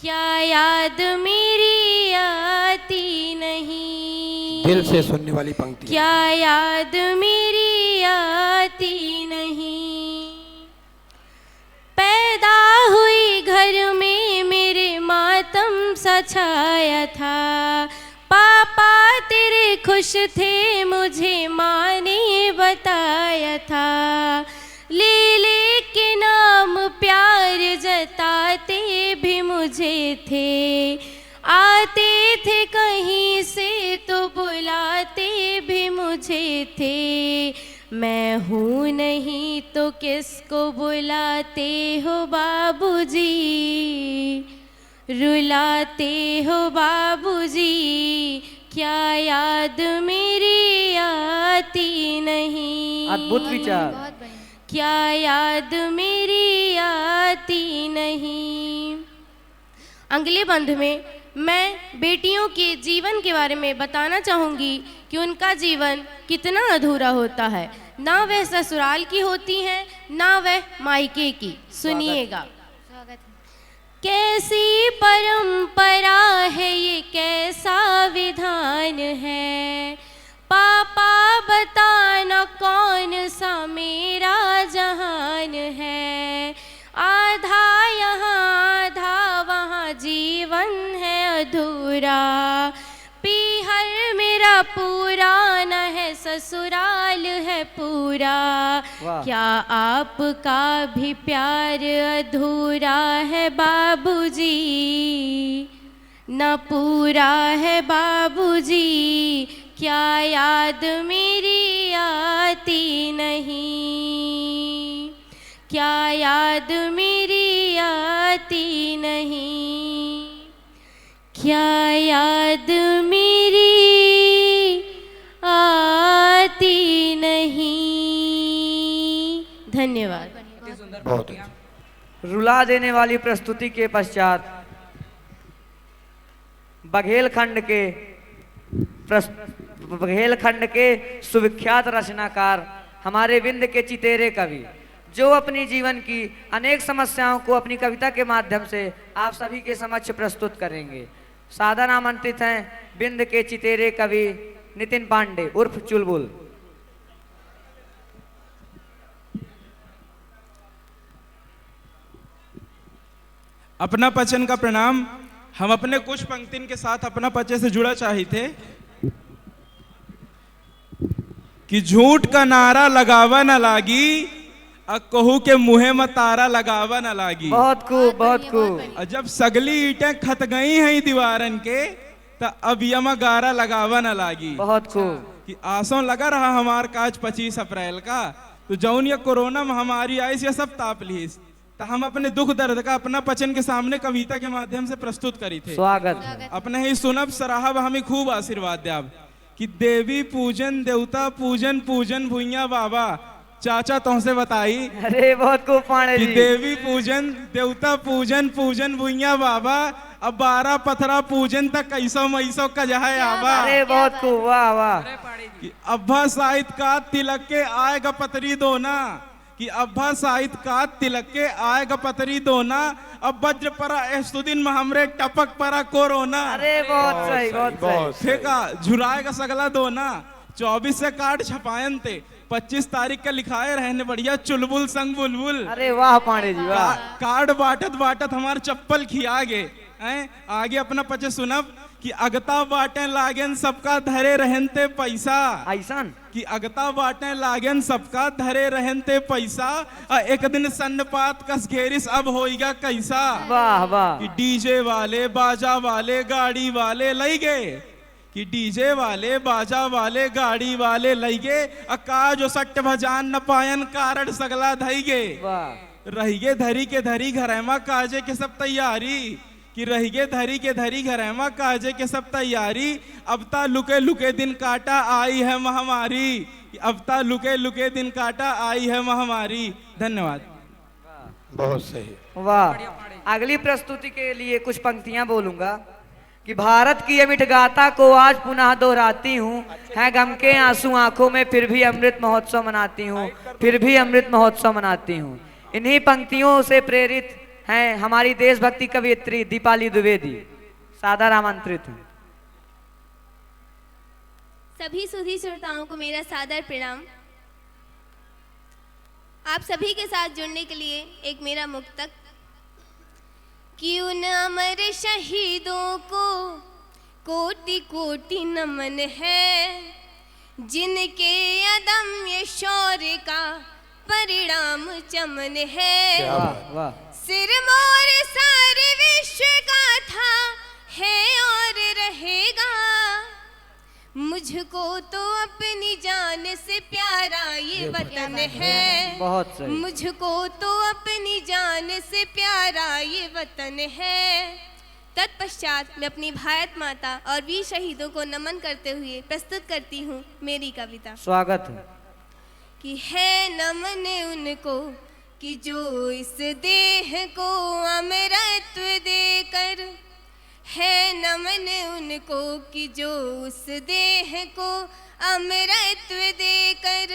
क्या याद मेरी आती नहीं, दिल से सुनने वाली पंक्ति, क्या याद मेरी आती नहीं। पैदा हुई घर में मेरे मातम सा छाया था, पापा तेरे खुश थे मुझे माँ ने बताया था, लीले के नाम प्यार जताते भी मुझे थे, आते थे कहीं से तो बुलाते भी मुझे थे, मैं हूँ नहीं तो किसको बुलाते हो बाबूजी, रुलाते हो बाबूजी, क्या याद मेरी आती नहीं। अद्भुत विचार। क्या याद मेरी आती नहीं। अगले बंध में मैं बेटियों के जीवन के बारे में बताना चाहूँगी कि उनका जीवन कितना अधूरा होता है। ना वह ससुराल की होती हैं, ना वह मायके की। सुनिएगा। कैसी परंपरा है ये, कैसा विधान है, पापा बताना कौन सा मेरा जहान है, आधा यहाँ आधा वहाँ जीवन है अधूरा, पीहर मेरा पुराना है ससुराल है पूरा, क्या आपका भी प्यार अधूरा है बाबूजी, न पूरा है बाबूजी, क्या याद मेरी आती नहीं, क्या याद मेरी आती नहीं, क्या याद मेरी आती नहीं। धन्यवाद। बहुत रुला देने वाली प्रस्तुति के पश्चात बघेलखंड के सुविख्यात रचनाकार हमारे विंध्य के चितेरे कवि, जो अपनी जीवन की अनेक समस्याओं को अपनी कविता के माध्यम से आप सभी के समक्ष प्रस्तुत करेंगे। सादर आमंत्रित हैं विंध्य के चितेरे कवि नितिन पांडे उर्फ चुलबुल। अपना पचन का प्रणाम। हम अपने कुछ पंक्तिन के साथ अपना पचे से जुड़ा चाहते कि झूठ का नारा लगावा न लागी, कहू के मुहे में तारा लगावा न लागी। बहुत खूब, बहुत खूब। और जब सगली ईटें खत गई हैं दीवारन के, तो अब यमा गारा लगावा न लागी। बहुत खूब। कि आसों लगा रहा हमार काज 25 अप्रैल का, तो जौन ये कोरोना महामारी आई ये सब ताप ली। तो हम अपने दुख दर्द का अपना पचन के सामने कविता के माध्यम से प्रस्तुत करी थे। स्वागत। अपने ही सुनब सराहब हमें खूब आशीर्वाद द्याब कि देवी पूजन देवता पूजन पूजन भुइया बाबा चाचा तुमसे बताई। अरे बहुत खूब पाणे कि जी। देवी पूजन देवता पूजन पूजन भुइया बाबा अब 12 पथरा पूजन तक कैसो मैसो कजहाए आबा। अरे बहुत खूब, वाह वाह। कि अब्बा साहित का तिलक के आएगा पतरी दोना कि अब्बा साहित का तिलक के आएगा पतरी दोना अब वज्र परा एस्तुदिन में हमरे टपक परा कोरोना। अरे बहुत सही, बहुत सही। फेंका झुराएगा सगला दोना 24 से कार्ड छपायन थे 25 तारीख का लिखाए रहने बढ़िया चुलबुल संग बुलबुल। अरे वाह पांडे जी वाह। कार्ड बाटत बाटत हमार चप्पल खिया गे हैं। आगे अपना पचे सुनब कि अगता बाटे लागेन सबका धरे रहनते पैसा। ऐसन कि अगता बाटे लागेन सबका धरे रहनते पैसा एक दिन सन्नपात कस घेरिस अब होइगा कैसा। वाह वाह। कि डीजे वाले बाजा वाले गाड़ी वाले लई गए कि डीजे वाले बाजा वाले गाड़ी वाले लई गए का जो सट्ट भजान न पायन कारण सगला धई गे। रहिगे धरी के धरी घरेमा काजे के सब तैयारी कि रहिगे धरी के धरी घरेमा काजे के सब तैयारी अब ता लुके लुके दिन काटा आई है महामारी। अब ता लुके लुके दिन काटा आई है महामारी। धन्यवाद। बहुत सही। वाह। अगली प्रस्तुति के लिए कुछ पंक्तियां बोलूंगा कि भारत की अमिट गाथा को आज पुनः दोहराती हूँ। है गम के आंसू आंखों में फिर भी अमृत महोत्सव मनाती हूँ, फिर भी अमृत महोत्सव मनाती हूँ। इन्हीं पंक्तियों से प्रेरित हैं हमारी देशभक्ति कवियत्री दीपाली द्विवेदी। सादर आमंत्रित हैं। सभी सुधी श्रोताओं को मेरा सादर प्रणाम। आप सभी के साथ जुड़ने के लिए एक मेरा मुक्तक कि उन अमर शहीदों को कोटि कोटि नमन है जिनके अदम्य शौर्य का परिणाम चमन है। वाह वाह। सिरमौर सारे विश्व का था है और रहेगा मुझको तो अपनी जान से प्यारा ये वतन है। बहुत सही। मुझको तो अपनी जान से प्यारा ये वतन है। तत्पश्चात मैं अपनी भारत माता और वीर शहीदों को नमन करते हुए प्रस्तुत करती हूँ मेरी कविता। स्वागत है। कि है नमन उनको कि जो इस देह को अमरत्व देकर, है नमन उनको कि जो उस देह को अमरत्व देकर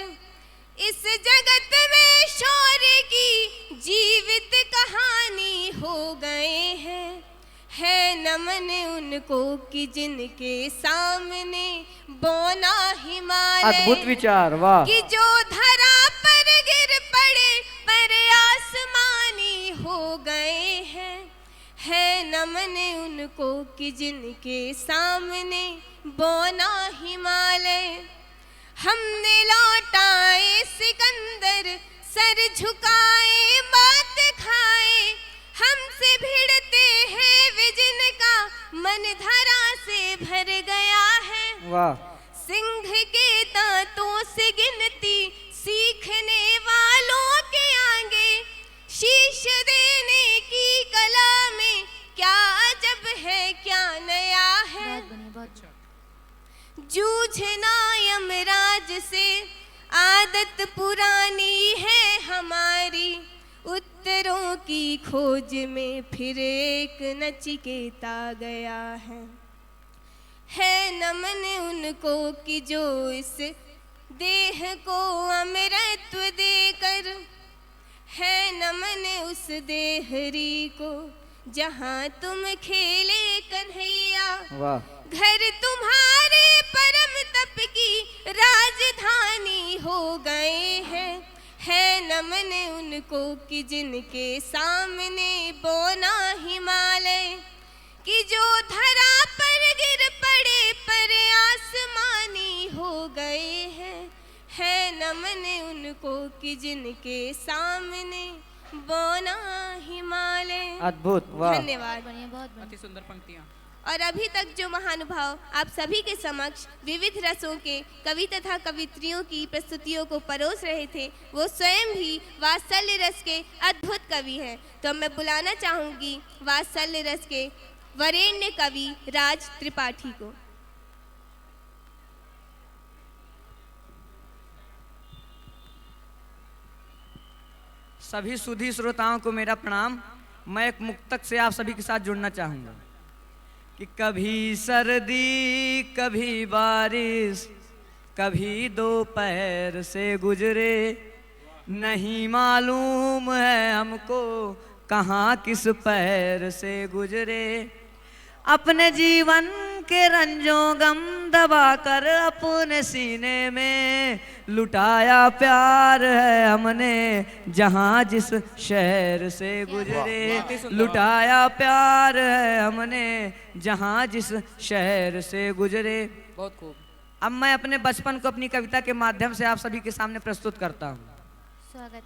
इस जगत में शौर्य की जीवित कहानी हो गए हैं। है नमन उनको कि जिनके सामने बौना हिमालय, अद्भुत विचार, वाह। कि जो धरा पर गिर पड़े पर आसमानी हो गए हैं। है नमन उनको कि जिनके सामने बौना हिमालय। हमने लौटाए सिकंदर सर झुकाए बात खाए, हमसे भिड़ते हैं विजन का मन धरा से भर गया है। वाह। सिंह के दांतों से गिनती सीखने वालों के आगे शीश देने की कला में क्या अजब है क्या नया है। जूझना यमराज से आदत पुरानी है हमारी, उत्तरों की खोज में फिर एक नचिकेता गया है। है नमन उनको कि जो इस देह को अमरत्व देकर, है नमन उस देहरी को जहाँ तुम खेले कन्हैया। घर तुम्हारे परम तप की राजधानी हो गए हैं। है नमन उनको कि जिनके सामने बौना हिमालय, कि जो धरा पर गिर पड़े पर आसमानी हो गए हैं। है नमन उनको कि जिनके सामने बौना हिमालय। अद्भुत, वाह। धन्यवाद। अति सुंदर पंक्तियां। और अभी तक जो महानुभाव आप सभी के समक्ष विविध रसों के कवि तथा कवित्रियों की प्रस्तुतियों को परोस रहे थे, वो स्वयं भी वात्सल्य रस के अद्भुत कवि हैं। तो मैं बुलाना चाहूँगी वात्सल्य रस के वरेण्य कवि राज त्रिपाठी को। सभी सुधी श्रोताओं को मेरा प्रणाम। मैं एक मुक्तक से आप सभी के साथ जुड़ना चाहूँगा कि कभी सर्दी कभी बारिश कभी दोपहर से गुजरे, नहीं मालूम है हमको कहाँ किस पैर से गुजरे। अपने जीवन के रंजों गम दबा कर अपने सीने में लुटाया प्यार है हमने जहाँ जिस शहर से गुजरे। लुटाया प्यार है हमने जहाँ जिस शहर से गुजरे। बहुत खूब। अब मैं अपने बचपन को अपनी कविता के माध्यम से आप सभी के सामने प्रस्तुत करता हूँ। स्वागत।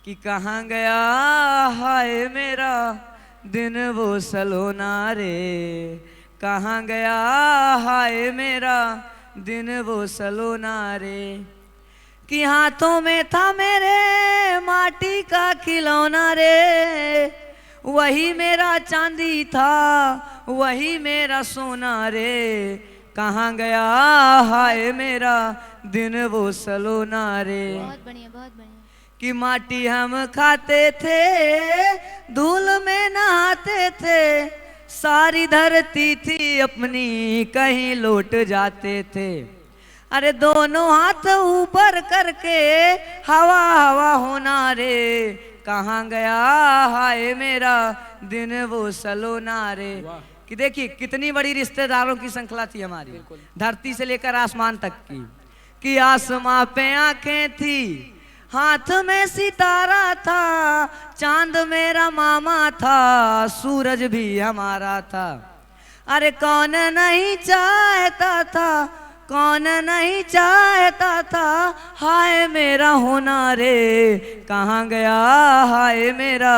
कि कहाँ गया हाय मेरा दिन वो सलोना रे, कहाँ गया हाय मेरा दिन वो सलोना रे। कि हाथों में था मेरे माटी का खिलौना रे, वही मेरा चांदी था वही मेरा सोना रे। कहाँ गया हाय मेरा दिन वो सलोना रे। बहुत बढ़िया बहुत बढ़िया। कि माटी हम खाते थे धूल में नहाते थे, सारी धरती थी अपनी कहीं लौट जाते थे। अरे दोनों हाथ ऊपर करके हवा हवा होना रे, कहाँ गया हाय मेरा दिन वो सलोना रे। कि देखिए कितनी बड़ी रिश्तेदारों की श्रृंखला थी हमारी, धरती से लेकर आसमान तक की। कि आसमां पे आंखें थी, हाथ में सितारा था, चांद मेरा मामा था, सूरज भी हमारा था। अरे कौन नहीं चाहता था, कौन नहीं चाहता था हाय मेरा होना रे। कहाँ गया हाय मेरा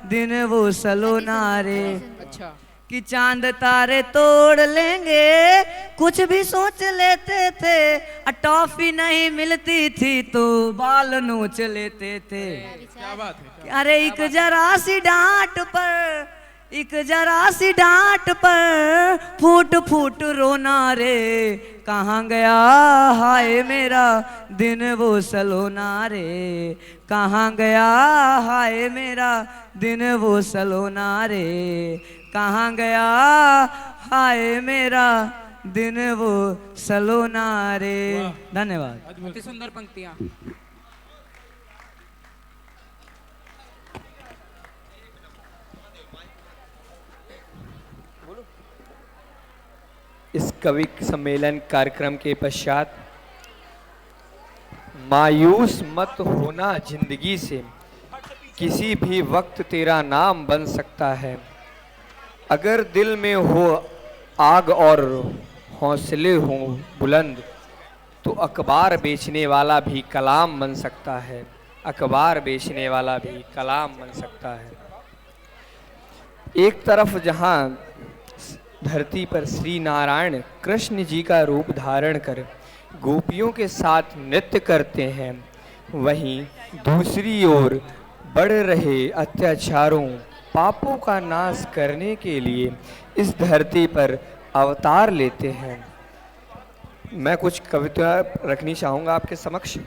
दिन वो सलोना रे। अच्छा। कि चांद तारे तोड़ लेंगे कुछ भी सोच लेते थे, टॉफी नहीं मिलती थी तो बाल नोच लेते थे। क्या बात है। अरे एक जरा सी डांट पर, एक जरा सी डांट पर फूट फूट रोना रे। कहाँ गया हाय मेरा दिन वो सलोना रे, कहाँ गया हाय मेरा दिन वो सलोना रे। कहाँ गया हाय मेरा दिन वो सलोना रे। धन्यवाद। अति सुंदर पंक्तियां। इस कवि सम्मेलन कार्यक्रम के पश्चात मायूस मत होना जिंदगी से, किसी भी वक्त तेरा नाम बन सकता है। अगर दिल में हो आग और हौसले हो बुलंद, तो अखबार बेचने वाला भी कलाम बन सकता है। अखबार बेचने वाला भी कलाम बन सकता है। एक तरफ जहाँ धरती पर श्री नारायण कृष्ण जी का रूप धारण कर गोपियों के साथ नृत्य करते हैं, वहीं दूसरी ओर बढ़ रहे अत्याचारों पापों का नाश करने के लिए इस धरती पर अवतार लेते हैं। मैं कुछ कविता रखनी चाहूँगा आपके समक्ष।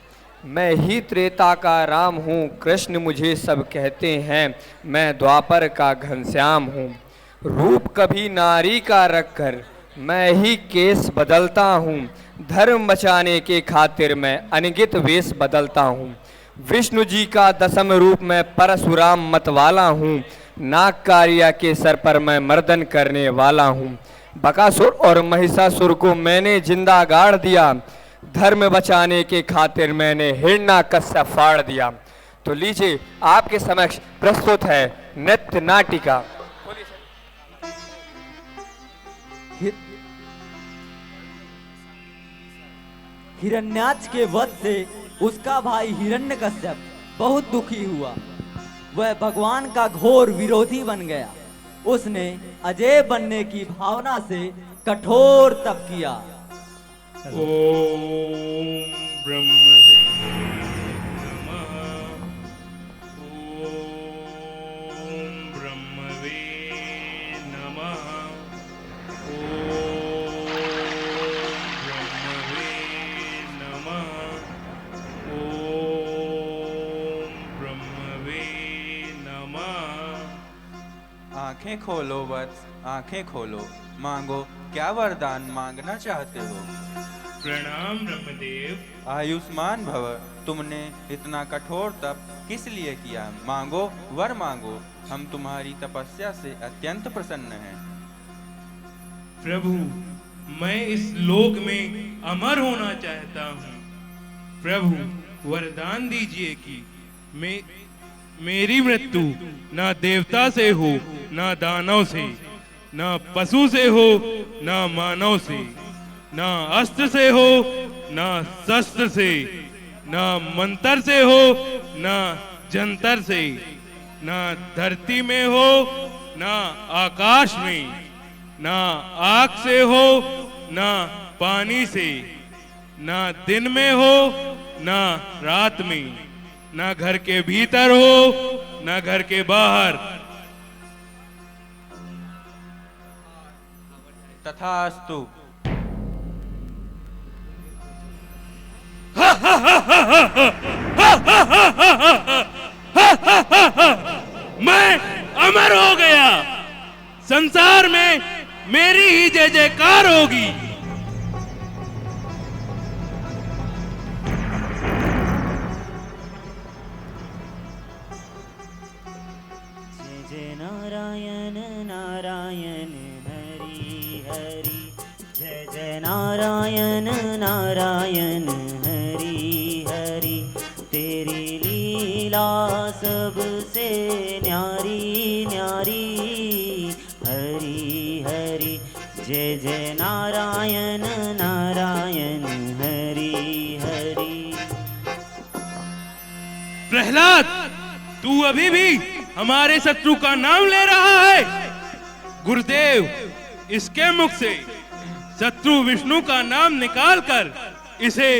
मैं ही त्रेता का राम हूँ, कृष्ण मुझे सब कहते हैं, मैं द्वापर का घनश्याम हूँ। रूप कभी नारी का रखकर मैं ही केस बदलता हूँ, धर्म बचाने के खातिर मैं अनगित वेश बदलता हूँ। विष्णु जी का दसम रूप मैं परशुराम मतवाला हूँ, नागकारिया के सर पर मैं मर्दन करने वाला हूँ। बकासुर और महिषासुर को मैंने जिंदा गाड़ दिया, धर्म बचाने के खातिर मैंने हिरण्याकश्यप फाड़ दिया। तो लीजिए आपके समक्ष प्रस्तुत है नृत्य नाटिका। हिरण्याक्ष के वध से उसका भाई हिरण्यकश्यप बहुत दुखी हुआ। वह भगवान का घोर विरोधी बन गया। उसने अजय बनने की भावना से कठोर तप किया। ओम ब्रह्मवे नमः। ओम ब्रह्मवे नमः। ओम ब्रह्मवे नमः। ओम ब्रह्मवे नमः। आंखें खोलो वत्स, आंखें खोलो, मांगो क्या वरदान मांगना चाहते हो। प्रणाम ब्रह्मदेव। आयुष्मान भव। तुमने इतना कठोर तप किस लिए किया? मांगो वर मांगो, हम तुम्हारी तपस्या से अत्यंत प्रसन्न हैं। प्रभु, मैं इस लोक में अमर होना चाहता हूँ। प्रभु, वरदान दीजिए कि मेरी मृत्यु ना देवता से हो, ना दानव से, ना पशु से हो, ना मानव से, ना अस्त्र से हो, ना शस्त्र से, ना मंत्र से हो, ना जंतर से, ना धरती में हो, ना आकाश में, ना आग से हो, ना पानी से, ना दिन में हो, ना रात में, ना घर के भीतर हो, ना घर के बाहर। तथास्तु। मैं अमर हो गया। संसार में मेरी ही जय जयकार होगी। जय जय नारायण नारायण हरि हरि। जय जय नारायण नारायण हरि हरि। तेरी लीला सबसे न्यारी न्यारी हरि हरि। जय जय नारायण नारायण हरि हरि। प्रहलाद, तू अभी भी हमारे शत्रु का नाम ले रहा है। गुरुदेव, इसके मुख से शत्रु विष्णु का नाम निकालकर इसे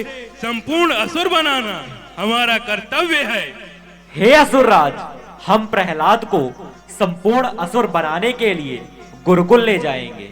संपूर्ण असुर बनाना हमारा कर्तव्य है। हे असुरराज, हम प्रहलाद को संपूर्ण असुर बनाने के लिए गुरुकुल ले जाएंगे।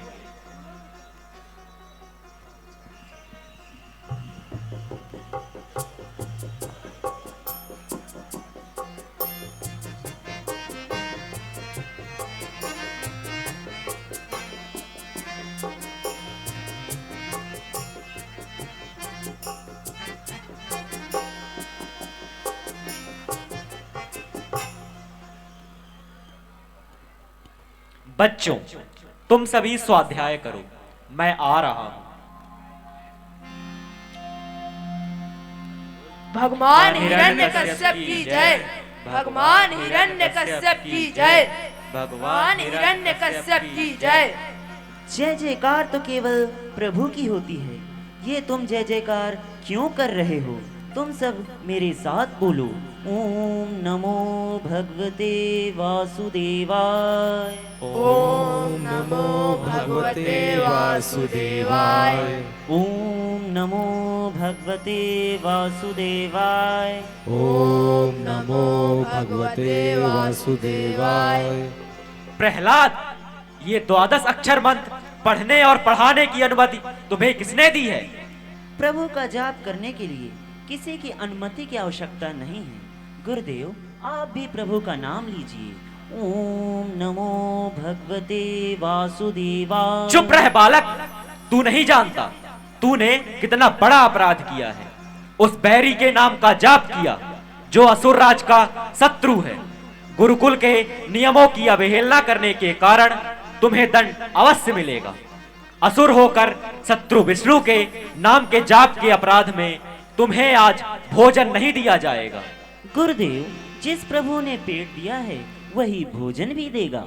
बच्चों, तुम सभी स्वाध्याय करो, मैं आ रहा हूं। भगवान हिरण्यकश्यप की जय। भगवान हिरण्यकश्यप की जय। भगवान हिरण्यकश्यप की जय। जय जयकार तो केवल प्रभु की होती है। ये तुम जय जयकार क्यों कर रहे हो? तुम सब मेरे साथ बोलो। ओम नमो भगवते वासुदेवाय। ओम नमो भगवते वासुदेवाय। ओम नमो भगवते वासुदेवाय। ओम नमो भगवते वासुदेवाय। प्रहलाद, ये 12 अक्षर मंत्र पढ़ने और पढ़ाने की अनुमति तुम्हें किसने दी है? प्रभु का जाप करने के लिए किसी की अनुमति की आवश्यकता नहीं है। गुरुदेव, आप भी प्रभु का नाम लीजिए। ओम नमो भगवते वासुदेवाय। चुप रह बालक, तू नहीं जानता तूने कितना बड़ा अपराध किया है। उस बैरी के नाम का जाप किया जो असुरराज का शत्रु है। गुरुकुल के नियमों की अवहेलना करने के कारण तुम्हें दंड अवश्य मिलेगा। असुर होकर शत्रु विष्णु के नाम के जाप के अपराध में तुम्हें आज भोजन नहीं दिया जाएगा। गुरुदेव, जिस प्रभु ने पेट दिया है वही भोजन भी देगा।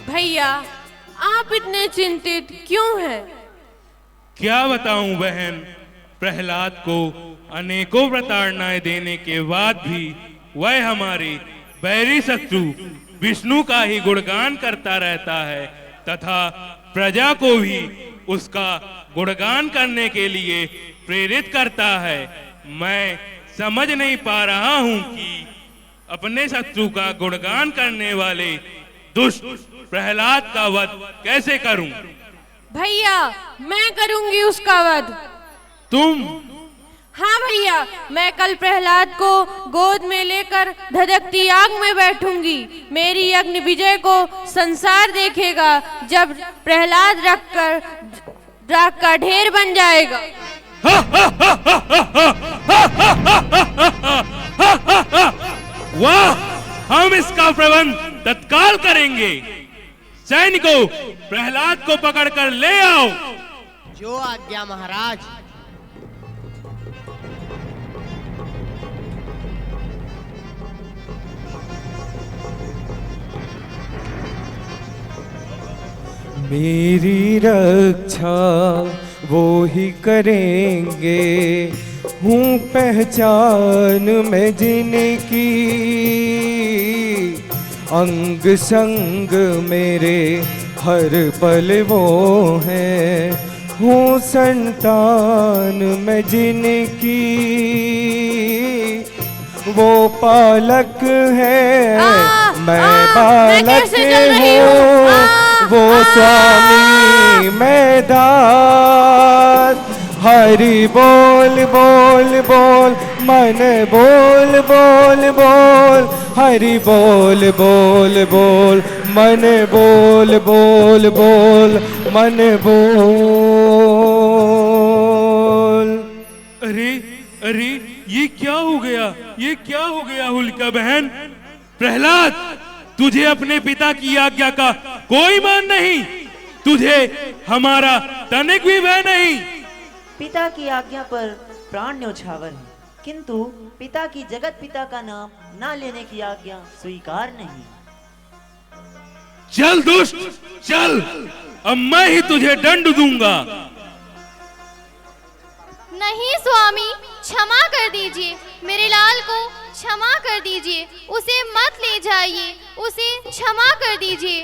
भैया, आप इतने चिंतित क्यों हैं? क्या बताऊं बहन, प्रहलाद को अनेकों प्रताड़नाएं देने के बाद भी वह हमारे बैरी शत्रु विष्णु का ही गुणगान करता रहता है तथा प्रजा को भी उसका गुणगान करने के लिए प्रेरित करता है। मैं समझ नहीं पा रहा हूं कि अपने शत्रु का गुणगान करने वाले दुष्ट प्रहलाद का वध कैसे करूं। भैया, मैं करूंगी उसका वध। तुम? हाँ भैया, मैं कल प्रहलाद को गोद में लेकर धधकती आग में बैठूंगी। मेरी अग्नि विजय को संसार देखेगा जब प्रहलाद राख का ढेर बन जाएगा। वाह, हम इसका प्रबंध तत्काल करेंगे। सैनिकों, प्रहलाद को पकड़कर ले आओ। जो आज्ञा महाराज। मेरी रक्षा वो ही करेंगे, हूँ पहचान मैं जिनकी। अंग संग मेरे हर पल वो हैं, हूँ संतान मैं जिनकी। वो पालक है, मैं बालक हूँ। वो स्वामी मैं दास। हरि बोल बोल बोल मन बोल बोल बोल। हरि बोल बोल बोल मन बोल बोल बोल मन बोल। अरे अरे, ये क्या हो गया, ये क्या हो गया होलिका बहन? प्रहलाद, तुझे अपने पिता की आज्ञा का कोई मान नहीं, तुझे हमारा तनिक भी भय नहीं। पिता की आज्ञा पर प्राण न्यौछावर है, किंतु पिता की जगत पिता का नाम ना लेने की आज्ञा स्वीकार नहीं। चल दुष्ट चल, अब मैं ही तुझे दंड दूंगा। नहीं स्वामी, क्षमा कर दीजिए, मेरे लाल को क्षमा कर दीजिए। उसे मत ले जाइए, उसे क्षमा कर दीजिए।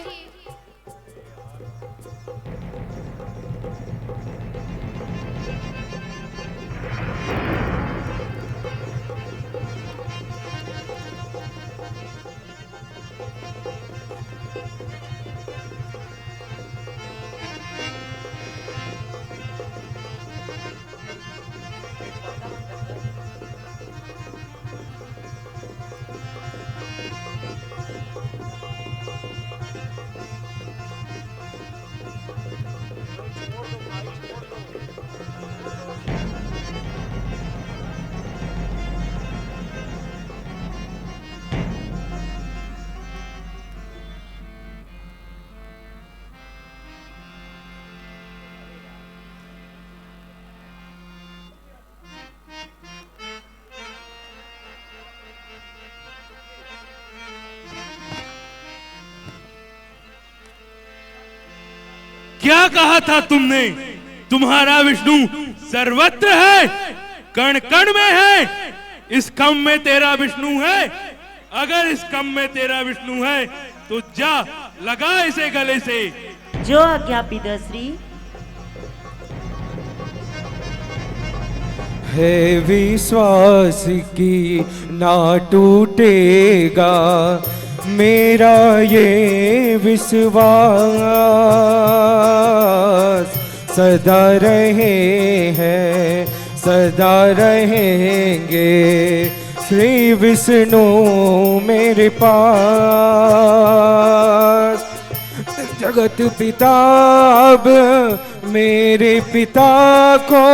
क्या कहा था तुमने? तुम्हारा विष्णु सर्वत्र है, कण कण में है। इस कम में तेरा विष्णु है। अगर इस कम में तेरा विष्णु है तो जा लगा इसे गले से। जो आज्ञा पिताश्री। है विश्वास की ना टूटेगा मेरा ये विश्वास। सदा रहे हैं सदा रहेंगे श्री विष्णु मेरे पास। जगत पिता अब मेरे पिता को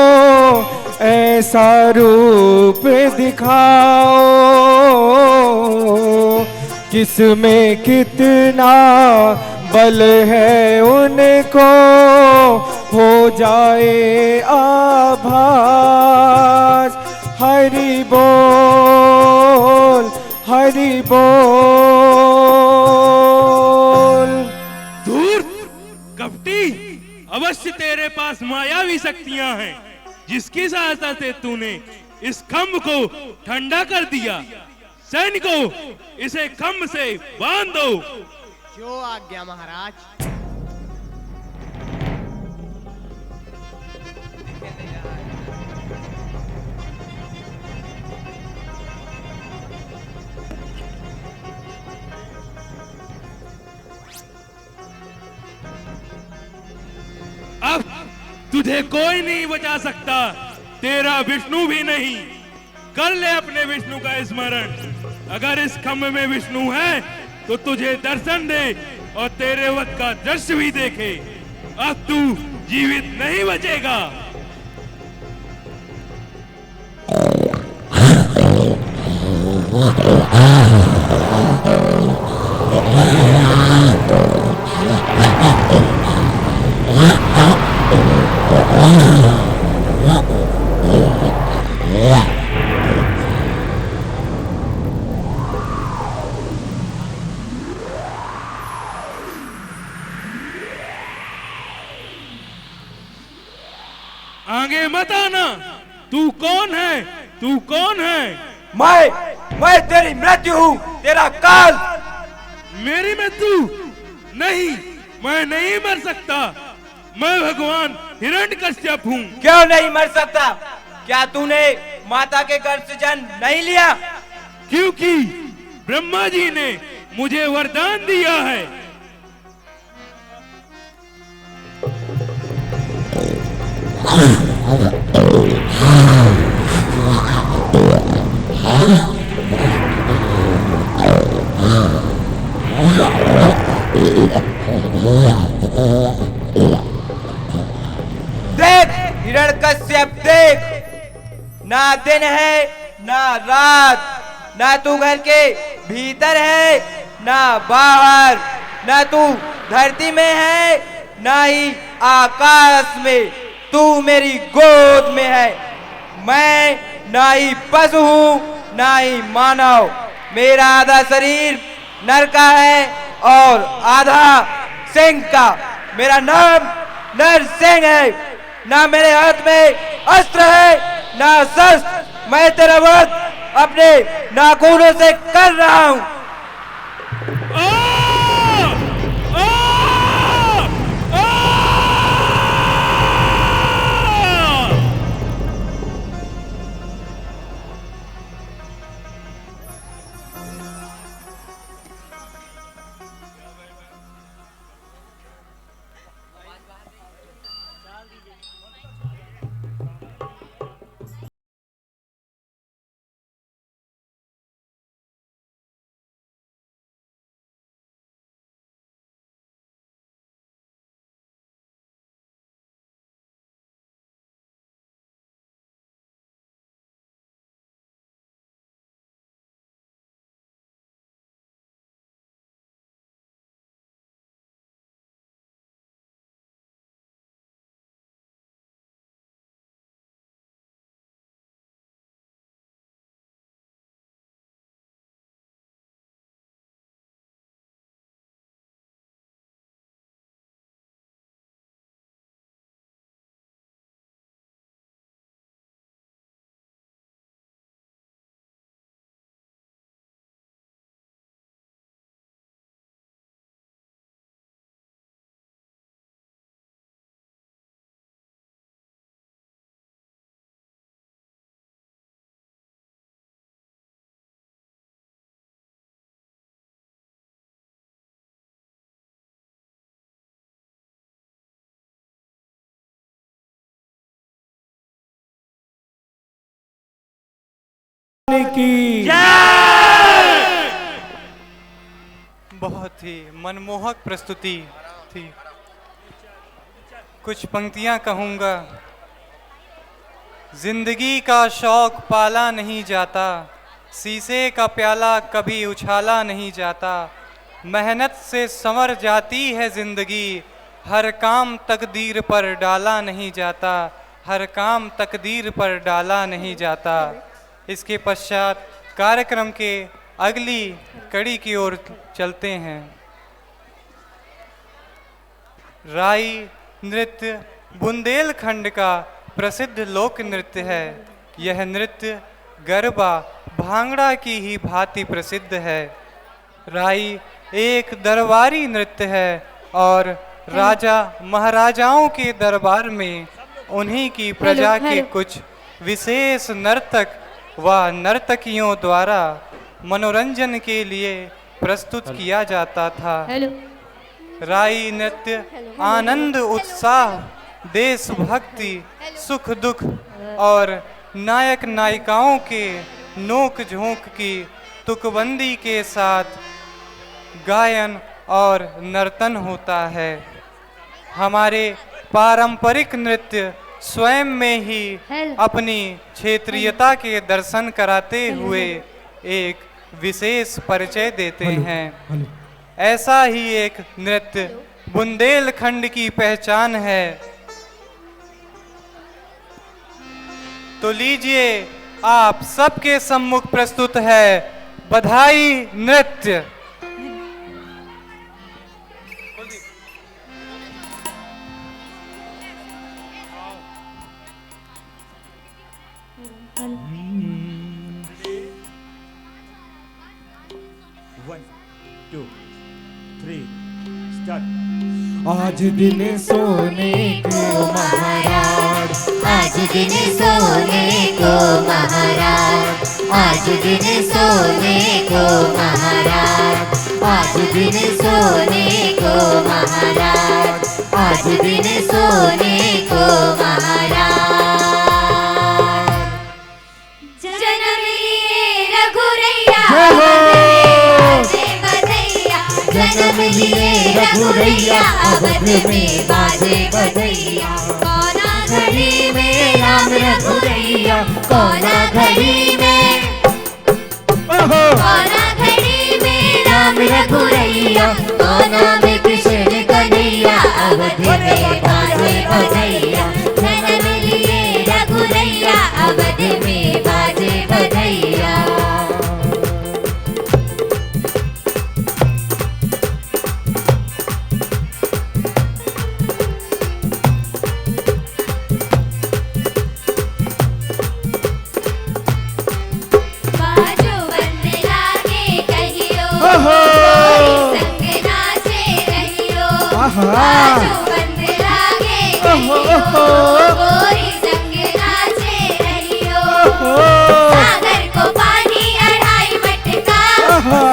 ऐसा रूप दिखाओ किसमें कितना बल है उनको हो जाए आभास। हरि बोल हरि बोल। अवश्य तेरे पास मायावी शक्तियां हैं, जिसकी सहायता से तूने इस खम्भ को ठंडा कर दिया। सैनिकों, इसे खम्भ से बांध दो। जो आज्ञा महाराज। अब तुझे कोई नहीं बचा सकता, तेरा विष्णु भी नहीं। कर ले अपने विष्णु का स्मरण। अगर इस खम्भ में विष्णु है तो तुझे दर्शन दे और तेरे वध का दृश्य भी देखे। अब तू जीवित नहीं बचेगा। आगे मत आना। तू कौन है? तू कौन है? मैं तेरी मृत्यु हूँ, तेरा काल। मेरी मृत्यु? नहीं, मैं नहीं मर सकता। मैं भगवान हिरण्यकश्यप हूँ। क्यों नहीं मर सकता? क्या तूने माता के गर्भ से जन्म नहीं लिया? क्योंकि ब्रह्मा जी ने मुझे वरदान दिया है। देख हिरण्यकश्यप, देख, ना दिन है ना रात, ना तू घर के भीतर है ना बाहर, ना तू धरती में है ना ही आकाश में। तू मेरी गोद में है। मैं ना ही पशु हूँ ना ही मानव। मेरा आधा शरीर नर का है और आधा सिंह का। मेरा नाम नरसिंह है। ना मेरे हाथ में अस्त्र है ना शस्त्र। मैं तेरा वध अपने नाखूनों से कर रहा हूँ। की बहुत ही मनमोहक प्रस्तुति थी। कुछ पंक्तियां कहूँगा। जिंदगी का शौक पाला नहीं जाता, शीशे का प्याला कभी उछाला नहीं जाता। मेहनत से संवर जाती है जिंदगी, हर काम तकदीर पर डाला नहीं जाता, हर काम तकदीर पर डाला नहीं जाता। इसके पश्चात कार्यक्रम के अगली कड़ी की ओर चलते हैं। राई नृत्य बुंदेलखंड का प्रसिद्ध लोक नृत्य है। यह नृत्य गरबा भांगड़ा की ही भांति प्रसिद्ध है। राई एक दरबारी नृत्य है और राजा महाराजाओं के दरबार में उन्हीं की प्रजा के कुछ विशेष नर्तक व नर्तकियों द्वारा मनोरंजन के लिए प्रस्तुत किया जाता था। राई नृत्य आनंद, उत्साह, देशभक्ति, सुख दुख और नायक नायिकाओं के नोक झोंक की तुकबंदी के साथ गायन और नर्तन होता है। हमारे पारंपरिक नृत्य स्वयं में ही अपनी क्षेत्रीयता के दर्शन कराते हुए एक विशेष परिचय देते हैं। ऐसा ही एक नृत्य बुंदेलखंड की पहचान है। तो लीजिए आप सबके सम्मुख प्रस्तुत है बधाई नृत्य। आज दिन सोने को महाराज, आज दिन सोने को महाराज, आज दिन सोने को महाराज, आज दिन सोने को महाराज, आज दिन सोने को महाराज। जन्म लिए रघुरैया जन्म लिए रघुरैया, अवध में बाजे बधैया। कौना घड़ी में राम रघुरैया, कौना घड़ी में, कौना घड़ी में राम रघुरैया, कौना में कृष्ण कन्हैया, अवध में बाजे बधैया। जन्म लिए रघुरैया, अवध में बाजे बधैया। बाजू बंद लागे कहियो, गोरी संग नाचे रहियो। सागर को पानी अढ़ाई मटका,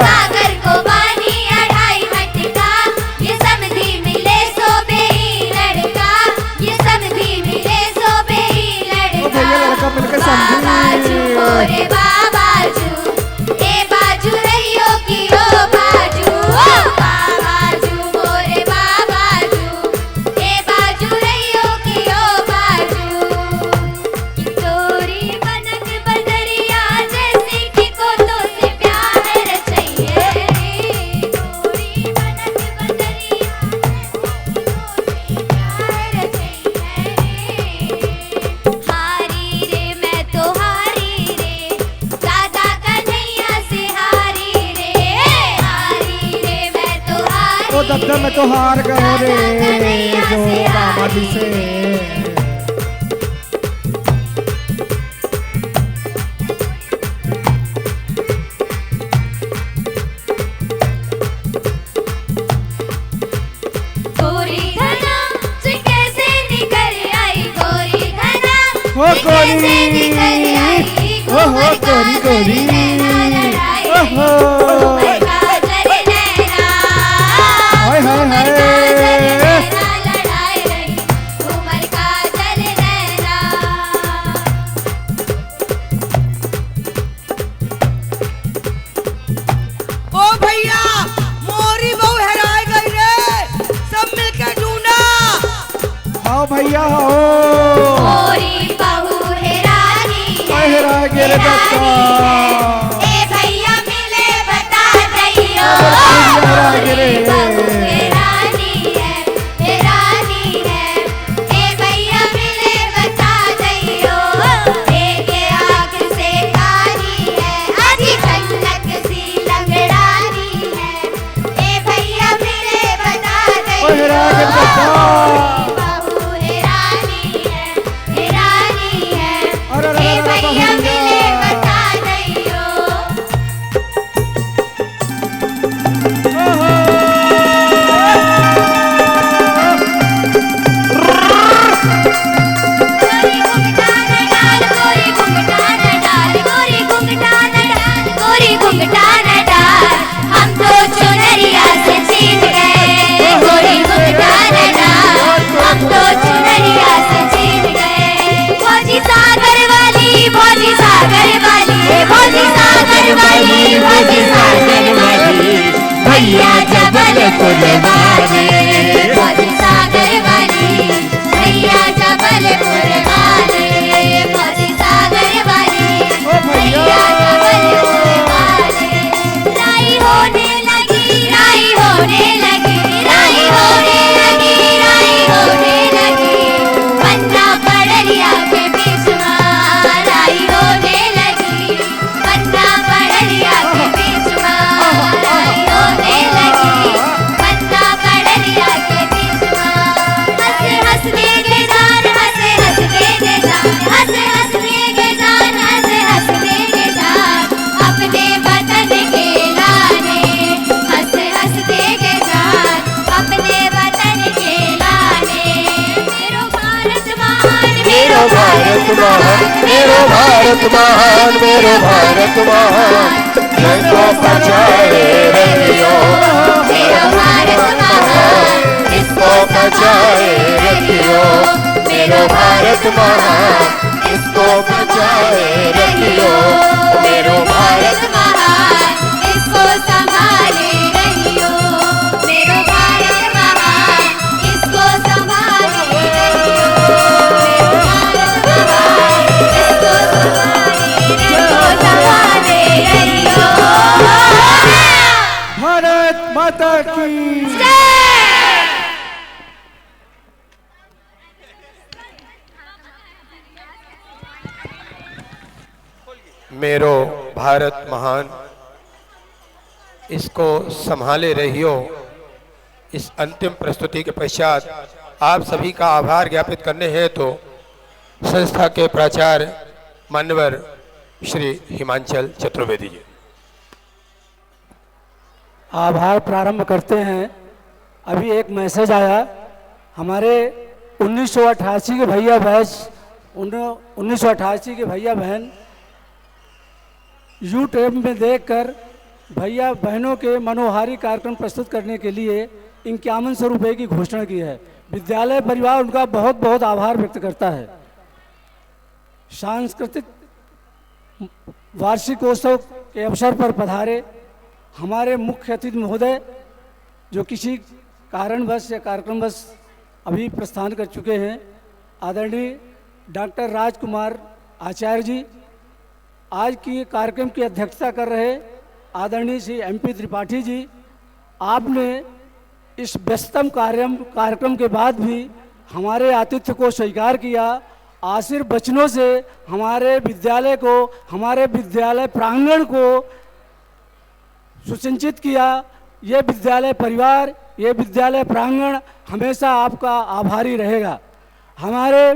सागर को पानी अढ़ाई मटका। ये समधी मिले सो बेही लड़का, ये समधी मिले सो बेही लड़का। बाजू मोरे बाजू, ए बाजू रहियो की ओ बाजू, बाजू मोरे बाजू, ए बाजू रहियो की ओ बाजू। तोरी बनक बदरिया जैसी कि कोतों से प्यार रचइए रे। तोरी बनक बदरिया प्यार रचइए रे। हारी रे मैं तो हारी रे, दादा कन्हैया से हारी रे। हारी रे मैं तो हारी, ओ दद्दा में तो हार गए रे जो दामादी से। गोरी घना से कैसे निकल आई, गोरी घना ओ गोरी, ओ हो गोरी गोरी, ओ हो हाय हाय हाय। ओ भैया मोरी बहू हेराय गई रे, सब मिलके ढूंढा। आओ भैया आओ, मोरी बहू हेरानी है, हेरा गिर दत्ता। ए भैया मिले बता दइयो। हेरा गिरे बहू हेरानी है, हेरानी है, ए भैया मिले बता दइयो। एक आँख से काली है, आधी झलक सी लंगड़ानी है, ए भैया मिले बता दइयो। हेरा गिर दत्ता। बहू कुर्बानी फौजी सागर वाली भैया जबलपुर वाले फौजी सागर वाली भैया जबलपुर वाले राई होने लगी राई होने लगी राई होने लगी राई होने लगी पन्ना पड़रिया के बीच में राई होने लगी पन्ना पड़रिया के बीच में राई होने लगी पन्ना पड़रिया के बीच में हंसे हंसने के जान हंसे हंसने के जान हंसे हंसने के जान हंसे हंसने के जान अपने वतन के लाने हंसे हंसने के जान अपने वतन के लाने मेरो भारत महान मेरो भारत महान मेरो भारत महान मेरो भारत महान इसको बचाए रखियो मेरो भारत महान इसको बचाए रखियो मेरो भारत महान इसको बचाए रखियो मेरो भारत महान इसको संभाले रहियो मेरो भारत महान इसको संभाले रहियो मेरो भारत महान इसको संभाले रहियो भारत माता की मेरो भारत महान इसको संभाले रहियो। इस अंतिम प्रस्तुति के पश्चात आप सभी का आभार ज्ञापित करने हैं तो संस्था के प्राचार्य मान्यवर श्री हिमांचल चतुर्वेदी जी। आभार प्रारंभ करते हैं। अभी एक मैसेज आया हमारे 1988 के भैया बैच 1988 के भैया बहन यूट्यूब में देखकर भैया बहनों के मनोहारी कार्यक्रम प्रस्तुत करने के लिए 5100 रुपये की घोषणा की है। विद्यालय परिवार उनका बहुत बहुत आभार व्यक्त करता है। सांस्कृतिक वार्षिकोत्सव के अवसर पर पधारे हमारे मुख्य अतिथि महोदय जो किसी कारणवश या कार्यक्रमवश अभी प्रस्थान कर चुके हैं, आदरणीय डॉक्टर राजकुमार आचार्य जी, आज की कार्यक्रम की अध्यक्षता कर रहे आदरणीय श्री MP त्रिपाठी जी, आपने इस व्यस्तम कार्यक्रम के बाद भी हमारे आतिथ्य को स्वीकार किया। आशीर्वाद वचनों से हमारे विद्यालय को, हमारे विद्यालय प्रांगण को सुसंचित किया। ये विद्यालय परिवार, ये विद्यालय प्रांगण हमेशा आपका आभारी रहेगा। हमारे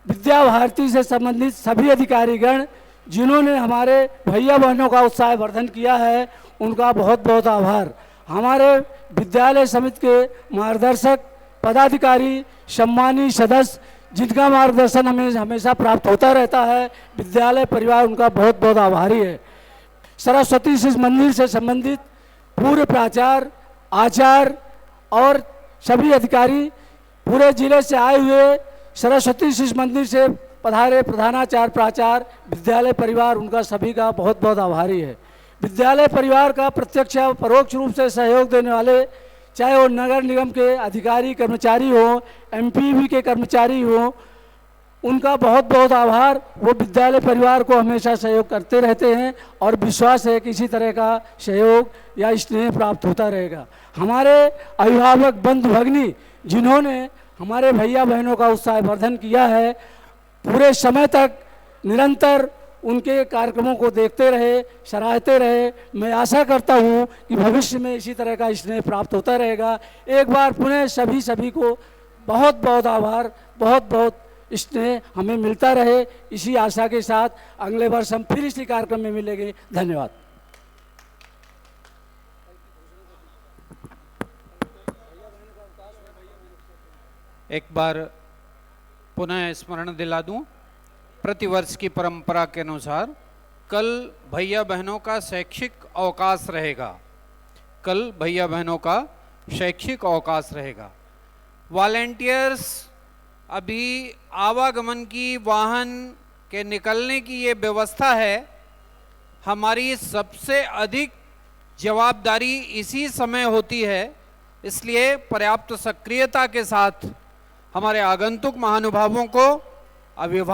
विद्या भारती से संबंधित सभी अधिकारीगण जिन्होंने हमारे भैया बहनों का उत्साह वर्धन किया है, उनका बहुत बहुत आभार। हमारे विद्यालय समिति के मार्गदर्शक पदाधिकारी, सम्मानीय सदस्य जिनका मार्गदर्शन हमें हमेशा प्राप्त होता रहता है, विद्यालय परिवार उनका बहुत बहुत आभारी है। सरस्वती शिशु मंदिर से संबंधित पूर्व प्राचार्य, आचार्य और सभी अधिकारी, पूरे जिले से आए हुए सरस्वती शिशु मंदिर से पधारे प्रधानाचार्य, प्राचार्य, विद्यालय परिवार उनका सभी का बहुत बहुत आभारी है। विद्यालय परिवार का प्रत्यक्ष या परोक्ष रूप से सहयोग देने वाले, चाहे वो नगर निगम के अधिकारी कर्मचारी हो, MPV के कर्मचारी हो, उनका बहुत बहुत आभार। वो विद्यालय परिवार को हमेशा सहयोग करते रहते हैं और विश्वास है कि इसी तरह का सहयोग या स्नेह प्राप्त होता रहेगा। हमारे अभिभावक बंधु भगिनी जिन्होंने हमारे भैया बहनों का उत्साह वर्धन किया है, पूरे समय तक निरंतर उनके कार्यक्रमों को देखते रहे, सराहते रहे। मैं आशा करता हूं कि भविष्य में इसी तरह का स्नेह प्राप्त होता रहेगा। एक बार पुनः सभी को बहुत बहुत आभार, बहुत बहुत स्नेह हमें मिलता रहे। इसी आशा के साथ अगले वर्ष हम फिर इसी कार्यक्रम में मिलेंगे। धन्यवाद। एक बार पुनः स्मरण दिला दूं, प्रतिवर्ष की परंपरा के अनुसार कल भैया बहनों का शैक्षिक अवकाश रहेगा। कल भैया बहनों का शैक्षिक अवकाश रहेगा। वॉलेंटियर्स अभी आवागमन की, वाहन के निकलने की ये व्यवस्था है। हमारी सबसे अधिक जवाबदारी इसी समय होती है, इसलिए पर्याप्त सक्रियता के साथ हमारे आगंतुक महानुभावों को अभिवादन